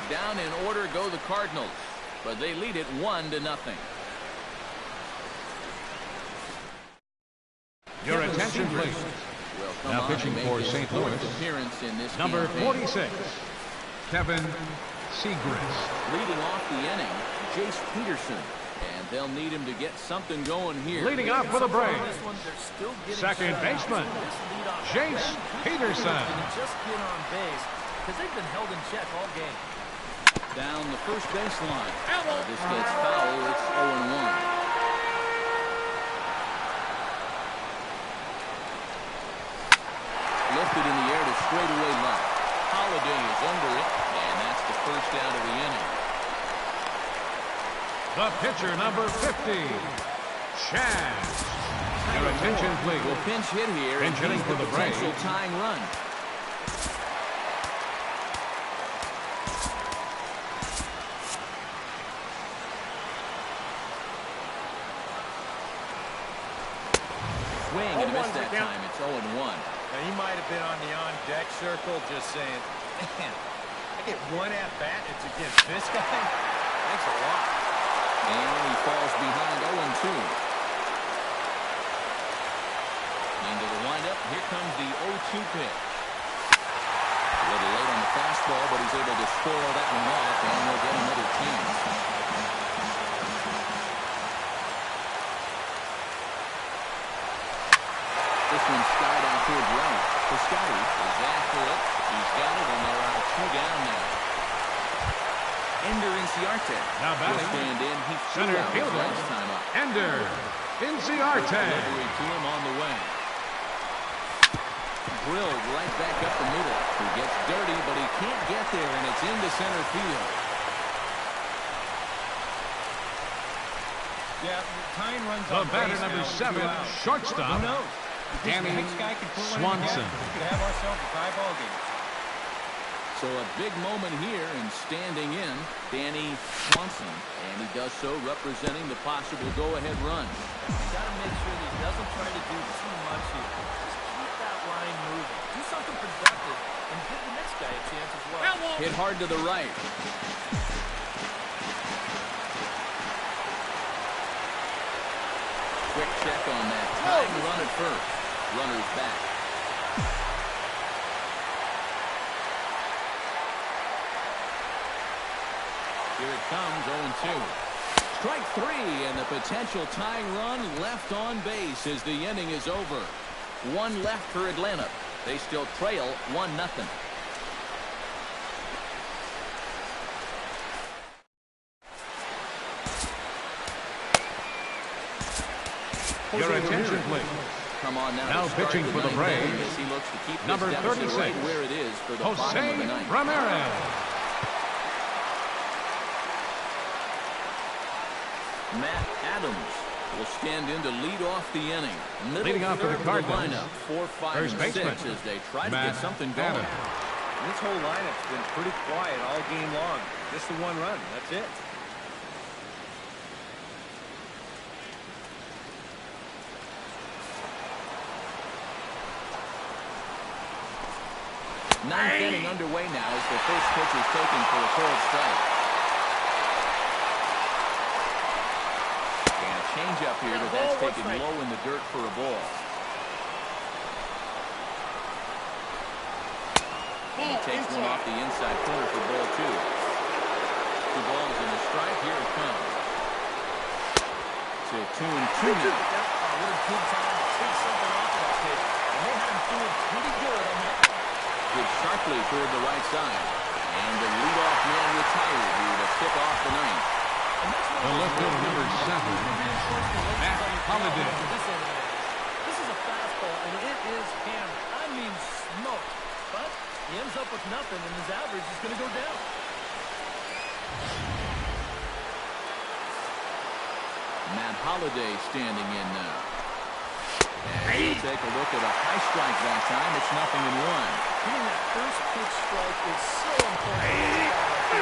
Down in order go the Cardinals, but they lead it 1-0. Your attention, please. Now pitching for St. Louis, number 46, Kevin Segrist. Leading off the inning, Jace Peterson. And they'll need him to get something going here. Leading off for the Braves, second baseman, Jace Peterson. Just get on base because they've been held in check all game. Down the first baseline. This gets foul. It's 0-1. Lifted in the air to straightaway left. Holiday is under it, and that's the first out of the inning. The pitcher, number 50, Chaz. Your attention, please. Will pinch hit here. Pinch hitting for the Braves. Potential tying run. Swing and a miss that time. It's 0-1. Now, he might have been on the on-deck circle just saying, man, I get one at-bat. It's against this guy. Thanks a lot. And he falls behind 0-2. Into the windup. Here comes the 0-2 pitch. A little late on the fastball, but he's able to spoil that one off, and we'll get another chance. This one's skied out towards right. Piscotty is after it. He's got it, and there are 2 down now. Ender Inciarte. Now batting, stand in. He center fielder, time up. Ender Inciarte. Delivery to him on the way. Drilled right back up the middle. He gets dirty, but he can't get there, and it's into center field. Yeah, tying runs the on batter, base number now, 7, shortstop, Who knows? Danny Swanson. We could have ourselves a tie ball game. So a big moment here, and standing in, Danny Swanson. And he does so representing the possible go-ahead run. You've got to make sure that he doesn't try to do too much here. Just keep that line moving. Do something productive, and give the next guy a chance as well. Hit hard to the right. Quick check on that. Tying run at first. Runner's back. Here it comes, 0-2. Strike 3, and the potential tying run left on base as the inning is over. 1 left for Atlanta. They still trail 1-0. Your attention, please. Come on now pitching for the Braves, he looks to keep number 36, right where it is for the Jose Ramirez. Matt Adams will stand in to lead off the inning. Leading off for the Cardinals, lineup, 4, 5, first and baseman, 6 as they try Matt to get something going. Adams. This whole lineup's been pretty quiet all game long. Just the 1 run. That's it. Ninth inning underway now as the first pitch is taken for a called strike. And a change up here, but that's taken low in the dirt for a ball. And he takes one off the inside corner for ball 2. 2 balls and a strike. Here it comes. So 2-2 now. What a good time to take something off of that pitch. And they had him feeling pretty good on that. Gets sharply toward the right side. And the leadoff man retired here to tip off the ninth. The left fielder, number 7, Matt Holiday. This is a fastball, and it is hammered. I mean smoked. But he ends up with nothing, and his average is going to go down. Matt Holiday standing in now. And we'll take a look at a high strike that time. It's 0-1. Getting that first pitch strike is so important. You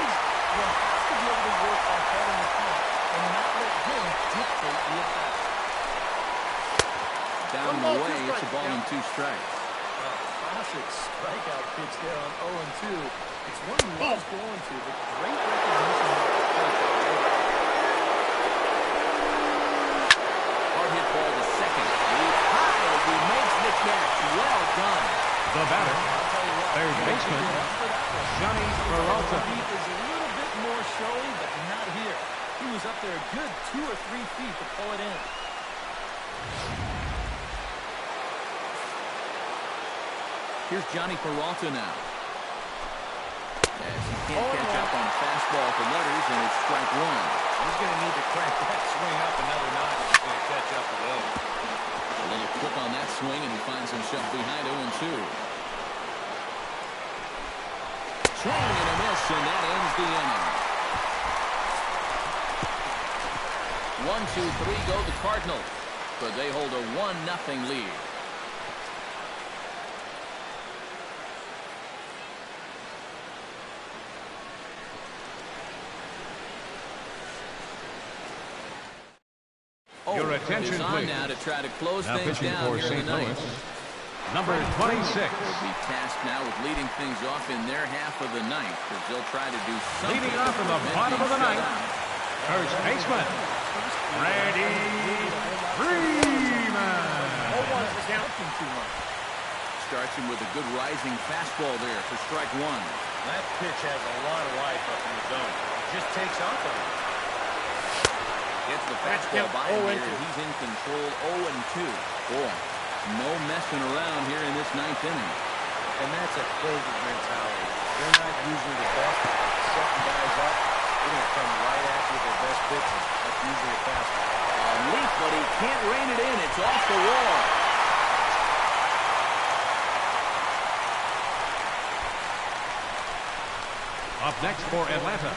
have to be able to work ahead in the count and not let him dictate the attack. Down and away, it's a ball and 2 strikes. Classic strikeout pitch there on 0-2. It's one he loves going to, but great recognition. Hard hit ball to second. He's high as he makes the catch. Well done. The batter, third baseman, Johnny Peralta. He is a little bit more showy, but not here. He was up there a good 2 or 3 feet to pull it in. Here's Johnny Peralta now. As he can't catch up on a fastball for letters, and it's strike 1. He's going to need to crank that swing up another notch if he's going to catch up with those. A little quick on that swing, and he finds himself behind 0-2. Swing and a miss, and that ends the inning. 1-2-3 go the Cardinals, but they hold a 1-0 lead. Your attention, is on please. now to try to close Now things pitching down for here in St. the Louis, ninth. number 26. They'll be tasked now with leading things off in their half of the ninth, because they'll try to do something. Leading off in the to bottom of the shut ninth, out. first baseman, Freddie Freeman. Starts him with a good rising fastball there for strike 1. That pitch has a lot of life up in the zone. It just takes off on him. Gets the fastball by him here, and he's in control 0-2. Boy, no messing around here in this ninth inning. And that's a closer's mentality. They're not usually the best at setting guys up. They're going to come right at you with their best pitches. That's usually a fastball. A leap, but he can't rein it in. It's off the wall. Up next for Atlanta,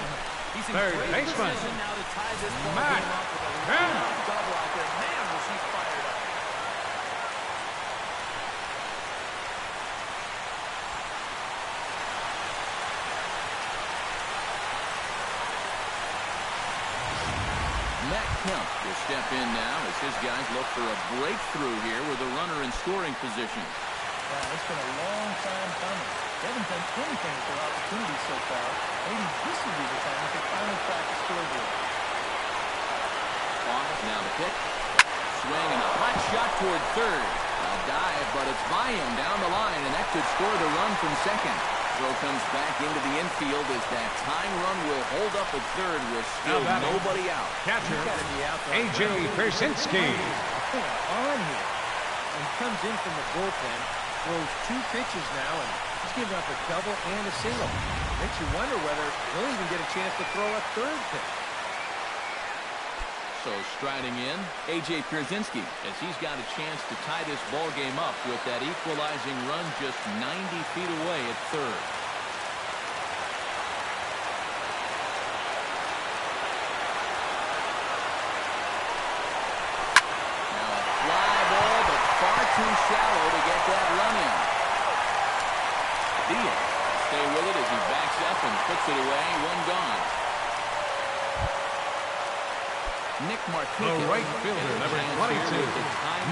He's in third great baseman, position now to tie this ball Matt game up with a Kemp. long double out there. Man, was he fired up. Matt Kemp will step in now as his guys look for a breakthrough here with a runner in scoring position. Wow, it's been a long time coming. They haven't done anything with their opportunities so far. Maybe this will be the time they can finally crack the scoreboard. Now the pitch. Swing and a hot shot toward third. A dive, but it's by him down the line, and that could score the run from second. Throw comes back into the infield as that tying run will hold up at third with still nobody out. Catcher, Gotta be out there. A.J. Persinski. On here. And comes in from the bullpen. Throws 2 pitches now, and he's giving up a double and a single. Makes you wonder whether he'll even get a chance to throw a third pitch. So striding in, A.J. Pierzynski, as he's got a chance to tie this ball game up with that equalizing run just 90 feet away at third. Now a fly ball, but far too shallow to get that run in. Diaz stay with it as he backs up and puts it away, 1 gone. Nick Marcotte, The right fielder, number 22,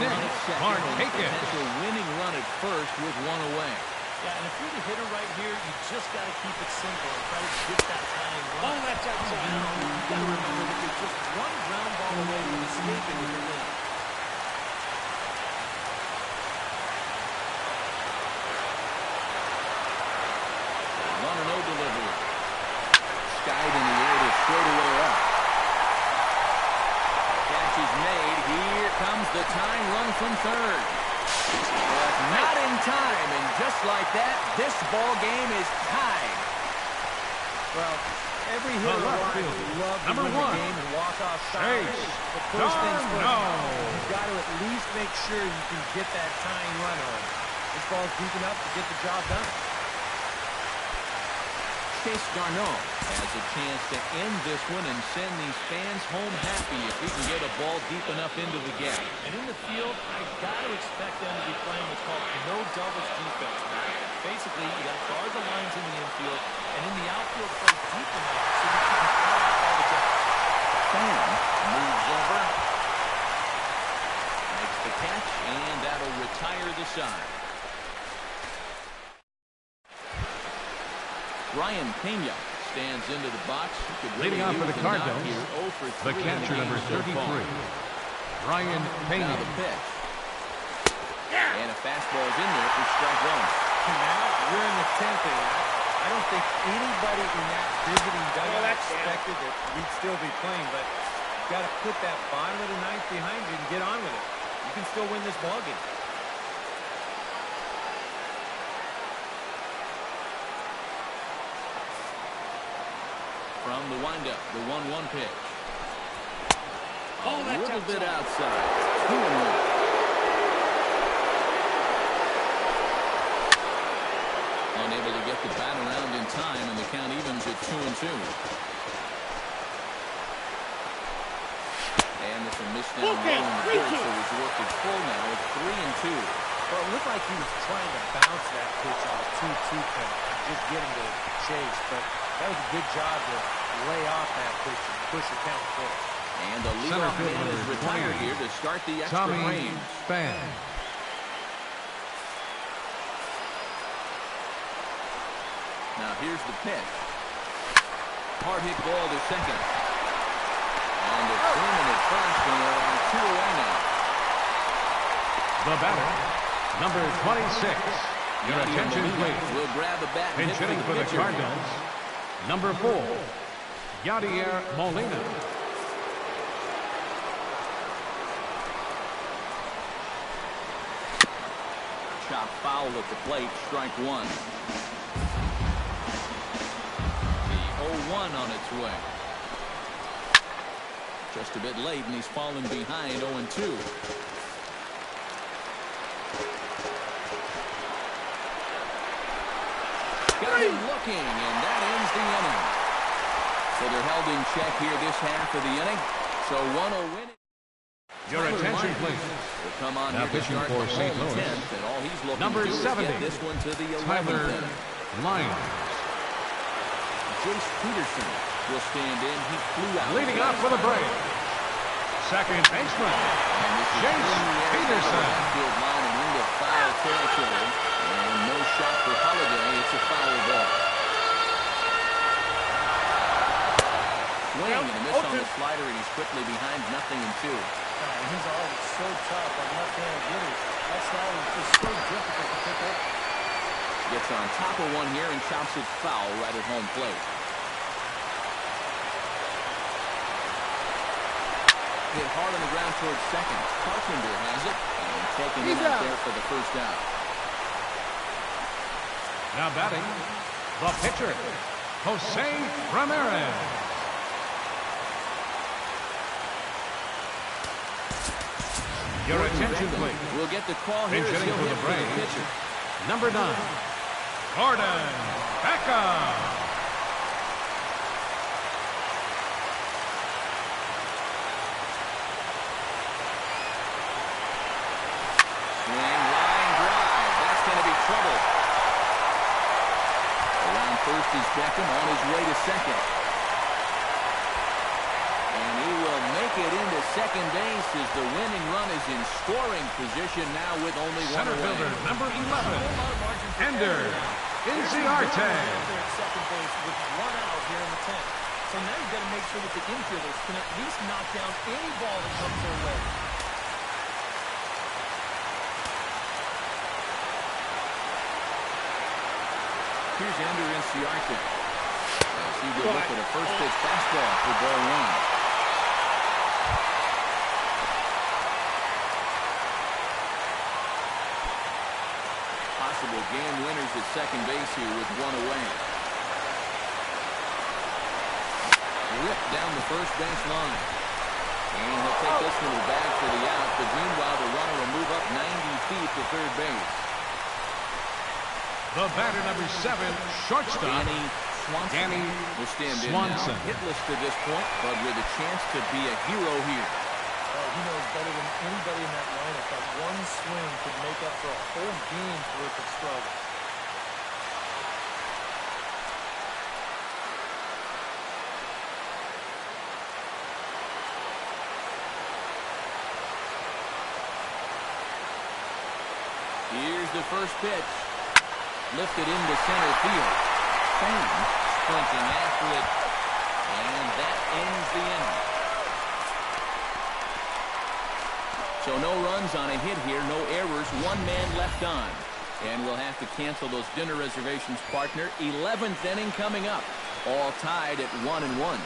Nick Marcotte. Potential winning run at first with 1 away. Yeah, and if you're the hitter right here, you just got to keep it simple and try to get that tying run. Oh, that's outside. You got to remember that you're just 1 ground ball away from escaping with the win. Runner no delivery. Skied in the air to straightaway up. Catch is made. Here comes the tying run from third. But not in time, and just like that, this ball game is tied. Well, every hitter left would fielder, love to number win 1, the game and walk off solid. Chase But first things first, Darno. you've got to at least make sure you can get that tying run on. This ball's deep enough to get the job done. case, Darno has a chance to end this one and send these fans home happy if he can get a ball deep enough into the gap. And in the field, I've got to expect them to be playing what's called no doubles defense. Basically, you got to guard the lines in the infield, and in the outfield, play deep enough so you can call out all the jumps. Fan moves over, makes the catch, and that'll retire the side. Ryan Pena stands into the box. Leading off for the Cardinals, the catcher number 33, Ryan Pena. Now the pitch. And a fastball's in there for strike one. And now we're in the 10th inning. I don't think anybody in that visiting dugout expected that we'd still be playing, but you've got to put that bottom of the ninth behind you and get on with it. You can still win this ball game. From the windup, the 1-1 pitch. A little bit outside. 2-1. Unable to get the bat around in time, and the count evens at 2-2. And it's a miss down low in the third, so he's worked it full now at 3-2. Well, it looked like he was trying to bounce that pitch on a 2-2 count, just get him to chase, but that was a good job to lay off that pitch and push the count forward. And the leadoff man is retired here to start the extra frame. Now here's the pitch. Hard hit ball to second. And the Freeman at first, and they're on 2 away now. The batter, number 26. Your attention, please. Will grab the bat and hitting for the Cardinals, number 4, Yadier Molina. Chop foul at the plate, strike one. The 0-1 on its way. Just a bit late, and he's fallen behind 0-2. Got him looking, and that ends the inning. So they're held in check here this half of the inning. So one will win it. Your attention, please. Will come on now here pitching to for St. Louis. And all he's looking number to do 70, is get this one to the 11th Tyler inning. Joesph Peterson will stand in. He flew out. Leading off for the Braves, second baseman, Joesph Peterson. Field line and into foul territory. And no shot for Holiday. It's a foul ball. Swing and a miss on the slider, and he's quickly behind 0-2. He's always so tough on left-handed hitters. That slider is just so difficult to pick up. Gets on top of one here and chops it foul right at home plate. Hit hard on the ground towards second. Carpenter has it and taking it out there for the first out. Now batting, the pitcher, Jose Ramirez. Your attention, please. We'll get the call here. Hitting for the Braves, number 9, Gordon Beckham. Swing, line drive. That's going to be trouble. Around first is Beckham on his way to second. And he will make it into second base as the winning run is in scoring position now with only one Center away. fielder, number 11, Ender Inciarte. Second base with 1 out here in the 10th. So now you've got to make sure that the infielders can at least knock down any ball that comes their way. Here's Ender Inciarte. As he will look at a first pitch fastball for ball one. Possible game winners at second base here with 1 away. Ripped down the first base line. And he'll take this one back for the out, but meanwhile the runner will move up 90 feet to third base. The batter, number 7, shortstop, Danny will stand Swanson. in now. Hitless to this point, but with a chance to be a hero here. He knows better than anybody in that lineup that one swing could make up for a whole game's worth of struggle. Here's the first pitch. Lifted into center field. Fans sprinting after it. And that ends the inning. So no runs on a hit here, no errors, one man left on. And we'll have to cancel those dinner reservations, partner. 11th inning coming up. All tied at 1-1.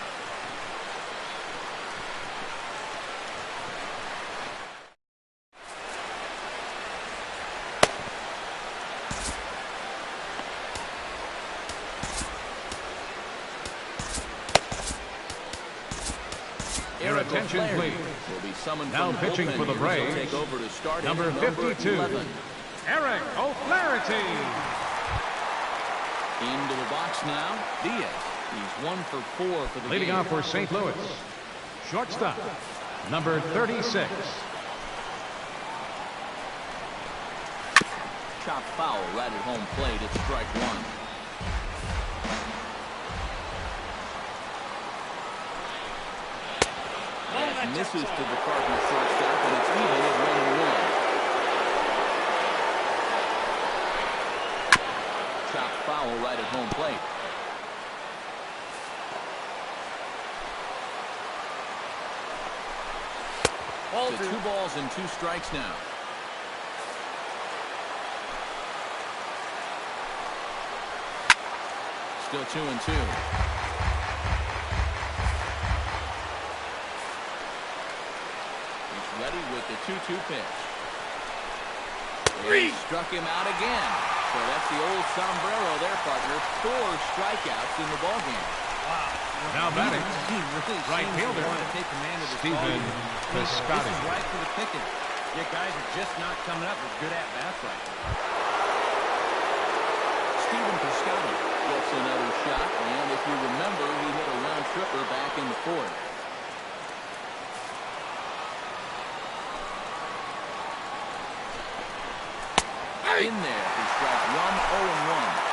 Your attention, please. Will be summoned Now from the pitching bullpen for the here. He'll Braves, take over to start number 52, 11. Eric O'Flaherty. Into the box now, Diaz. He's 1 for 4 for the Leading game. off for St. Louis, shortstop, number 36. Chop foul right at home plate. It's strike one. That misses to the Cardinals shortstop, and it's even at 1-1. Chop foul right at home plate. To 2 balls and 2 strikes now. Still 2-2. He's ready with the 2-2 pitch. He struck him out again. So that's the old sombrero there, partner. 4 strikeouts in the ballgame. Wow. Now batting, He really right seems to fielder, want to take command of this Stephen ballgame. This Piscotty. is right for the picking. Yeah, guys are just not coming up with good at-bats right now. Stephen Piscotty gets another shot, and if you remember, he hit a round tripper back in the 4th. In there for strike 1, 0-1.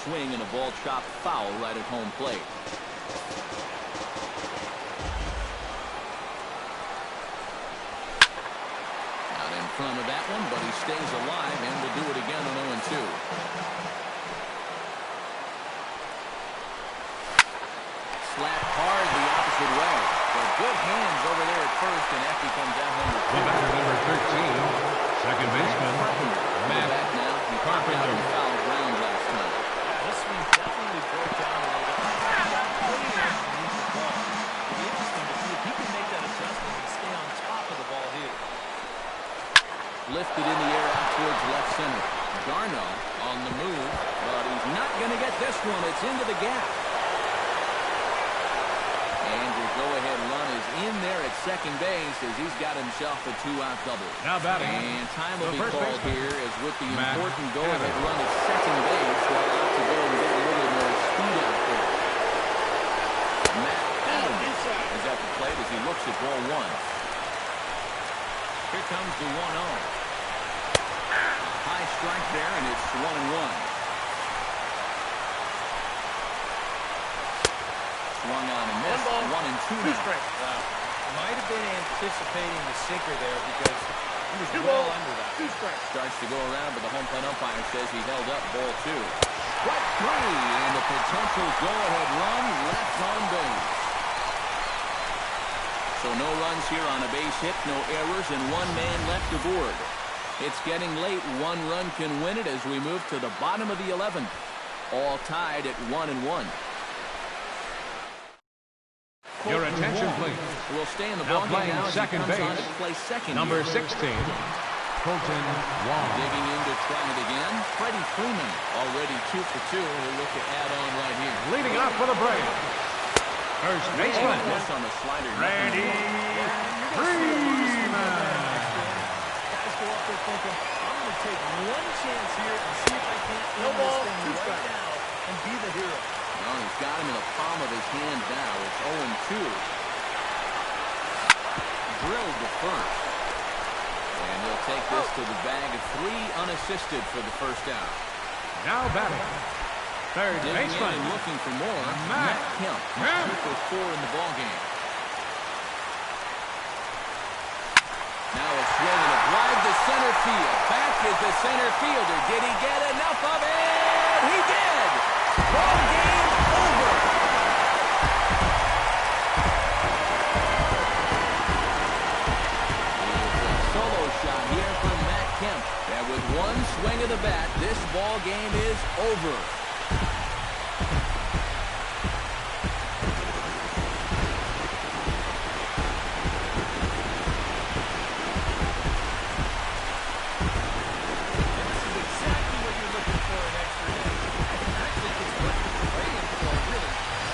Swing and a ball chopped foul right at home plate. Out in front of that one, but he stays alive and will do it again on 0-2. Slapped hard the opposite way. But good hands over there at first, and Effie comes out home with 2. The batter, number 13, second baseman, Matt back now. He popped out on foul ground last night. This swing definitely broke down a little bit. Pretty much beneath the ball. It'll be interesting to see if he can make that adjustment and stay on top of the ball here. Lifted in the air out towards left center. Garno on the move, but he's not going to get this one. It's into the gap. And your go-ahead run is in there at second base as he's got himself a 2-out double. Now batting, And time will the be first called baseman, here as with the Matt important go-ahead Adams. run at second base, they'll have to go and get a little more speed out there. Matt Adams is at the plate as he looks at ball 1. Here comes the 1-0. High strike there, and it's 1-1. Swung on and missed. 1-2 now. Wow. Might have been anticipating the sinker there because he was well under that. Starts to go around, but the home plate umpire says he held up ball 2. Strike 3, and the potential go-ahead run left on base. So no runs here on a base hit, no errors, and 1 man left aboard. It's getting late. 1 run can win it as we move to the bottom of the 11th. All tied at 1-1. your attention, please. Will stay in the Now ballgame playing now as he second comes on base, to play second number here. 16, Colton Wong. Digging in to try it again. Freddie Freeman already 2 for 2. He'll look to add on right here. Leading off for the Braves, first baseman, Miss on the slider. Freddie Freeman. Guys go up there thinking, I'm going to take one chance here and see if I can't end this thing right now and be the hero. Well, he's got him in the palm of his hand now. It's 0-2. Drilled to first. And he'll take this to the bag of 3 unassisted for the first out. Now batting, third Digging in baseman, and looking for more. Matt Kemp. 2 for 4 in the ballgame. Now a swing and a drive to center field. Back is the center fielder. Did he get enough of it? He did! Ball game over! Solo shot here from Matt Kemp. And with one swing of the bat, this ball game is over. This is exactly what you're looking for in extra innings. Actually, it's what you're praying for, really.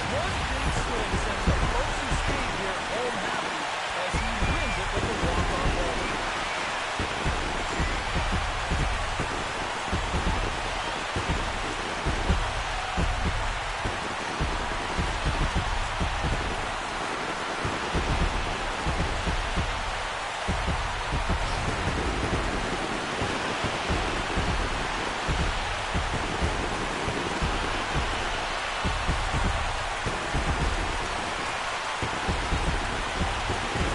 One big swing sends the opposing speed here home happy as he wins it with a walk-off home run.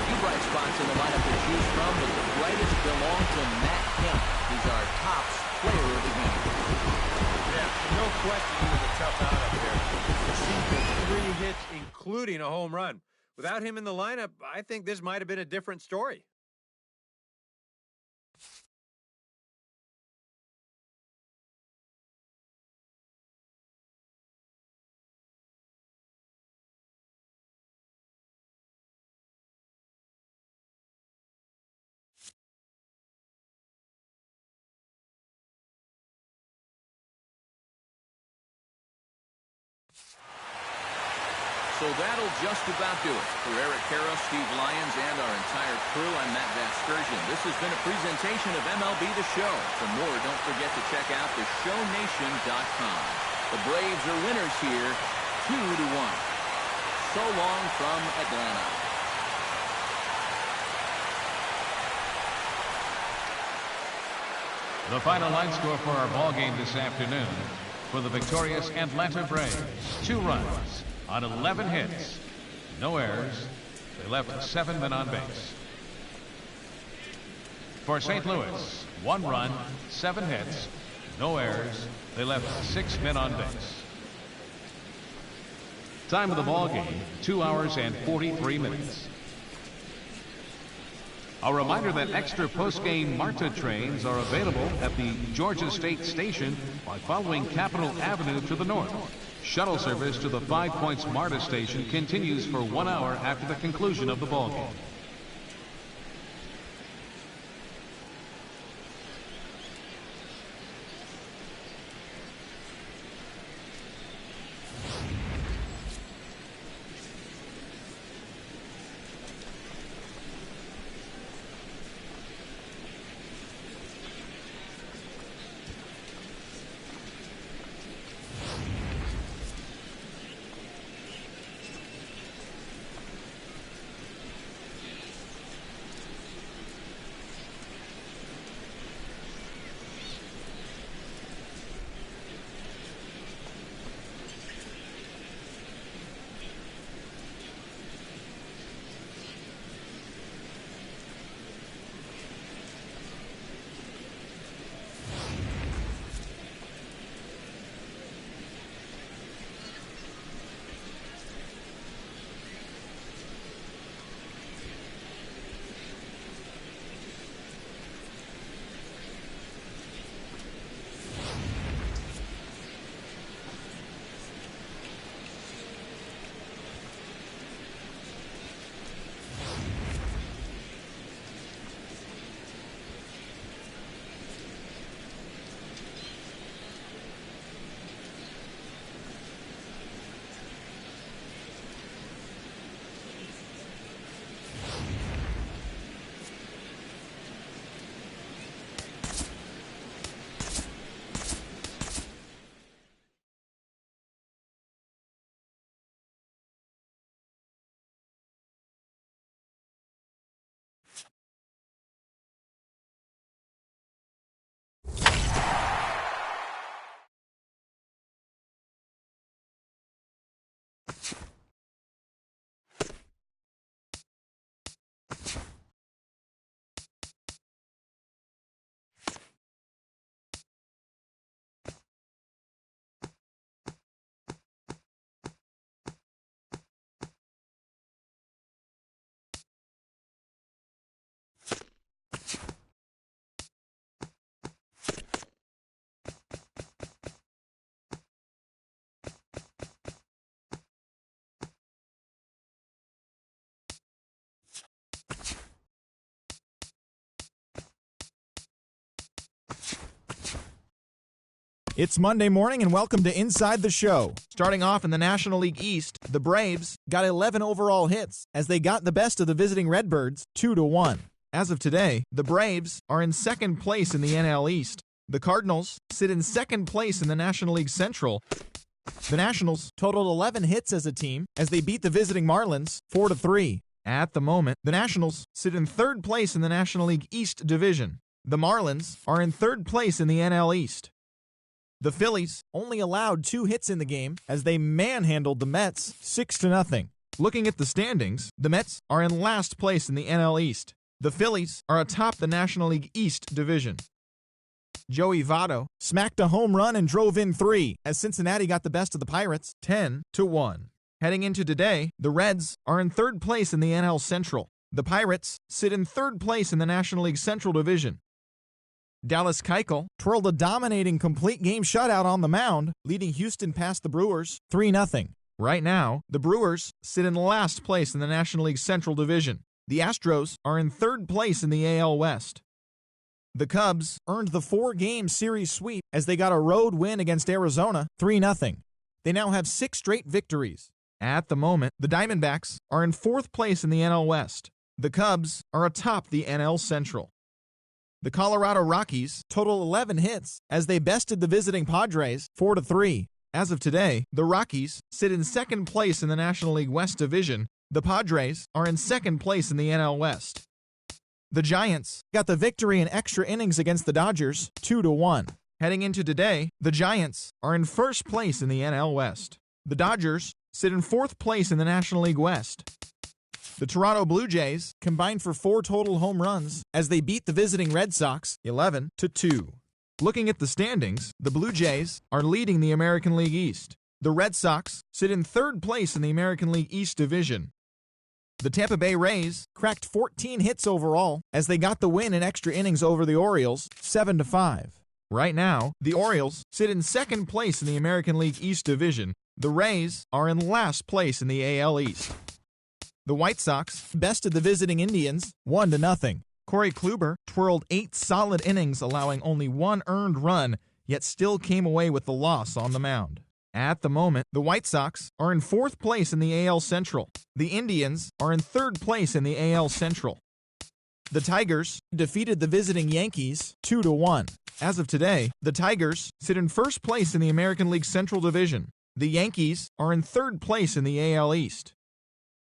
Few bright spots in the lineup to choose from, but the brightest belong to Matt Kemp. He's our top player of the game. Yeah, no question he was a tough out up there. Received 3 hits, including a home run. Without him in the lineup, I think this might have been a different story. So that'll just about do it. For Eric Harris, Steve Lyons, and our entire crew, I'm Matt Vasgersian. This has been a presentation of MLB The Show. For more, don't forget to check out theshownation.com. The Braves are winners here, 2-1. So long from Atlanta. The final line score for our ball game this afternoon for the victorious Atlanta Braves: 2 runs on 11 hits, no errors. They left 7 men on base. For St. Louis, 1 run, 7 hits, no errors. They left 6 men on base. Time of the ball game, 2 hours and 43 minutes. A reminder that extra post-game MARTA trains are available at the Georgia State Station by following Capitol Avenue to the north. Shuttle service to the 5 Points MARTA station continues for 1 hour after the conclusion of the ball game. It's Monday morning and welcome to Inside the Show. Starting off in the National League East, the Braves got 11 overall hits as they got the best of the visiting Redbirds 2-1. As of today, the Braves are in second place in the NL East. The Cardinals sit in second place in the National League Central. The Nationals totaled 11 hits as a team as they beat the visiting Marlins 4-3. At the moment, the Nationals sit in third place in the National League East Division. The Marlins are in third place in the NL East. The Phillies only allowed 2 hits in the game as they manhandled the Mets 6-0. Looking at the standings, the Mets are in last place in the NL East. The Phillies are atop the National League East Division. Joey Votto smacked a home run and drove in 3 as Cincinnati got the best of the Pirates 10-1. Heading into today, the Reds are in third place in the NL Central. The Pirates sit in third place in the National League Central Division. Dallas Keuchel twirled a dominating complete game shutout on the mound, leading Houston past the Brewers 3-0. Right now, the Brewers sit in last place in the National League Central Division. The Astros are in third place in the AL West. The Cubs earned the 4-game series sweep as they got a road win against Arizona 3-0. They now have 6 straight victories. At the moment, the Diamondbacks are in fourth place in the NL West. The Cubs are atop the NL Central. The Colorado Rockies total 11 hits as they bested the visiting Padres 4-3. As of today, the Rockies sit in second place in the National League West Division. The Padres are in second place in the NL West. The Giants got the victory in extra innings against the Dodgers 2-1. Heading into today, the Giants are in first place in the NL West. The Dodgers sit in fourth place in the National League West. The Toronto Blue Jays combined for 4 total home runs as they beat the visiting Red Sox 11-2. Looking at the standings, the Blue Jays are leading the American League East. The Red Sox sit in third place in the American League East Division. The Tampa Bay Rays cracked 14 hits overall as they got the win in extra innings over the Orioles 7-5. Right now, the Orioles sit in second place in the American League East Division. The Rays are in last place in the AL East. The White Sox bested the visiting Indians 1-0. Corey Kluber twirled 8 solid innings, allowing only 1 earned run, yet still came away with the loss on the mound. At the moment, the White Sox are in fourth place in the AL Central. The Indians are in third place in the AL Central. The Tigers defeated the visiting Yankees 2-1. As of today, the Tigers sit in first place in the American League Central Division. The Yankees are in third place in the AL East.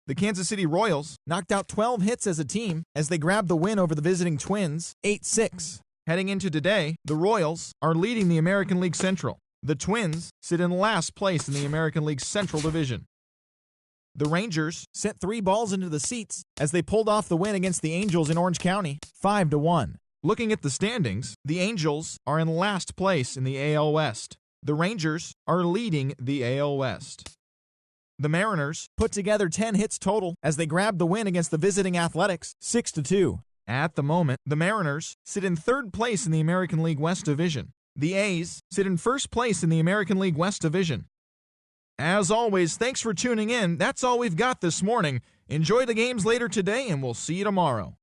The Kansas City Royals knocked out 12 hits as a team as they grabbed the win over the visiting Twins 8-6. Heading into today, the Royals are leading the American League Central. The Twins sit in last place in the American League Central Division. The Rangers sent 3 balls into the seats as they pulled off the win against the Angels in Orange County 5-1. Looking at the standings, the Angels are in last place in the AL West. The Rangers are leading the AL West. The Mariners put together 10 hits total as they grabbed the win against the visiting Athletics 6-2. At the moment, the Mariners sit in third place in the American League West Division. The A's sit in first place in the American League West Division. As always, thanks for tuning in. That's all we've got this morning. Enjoy the games later today, and we'll see you tomorrow.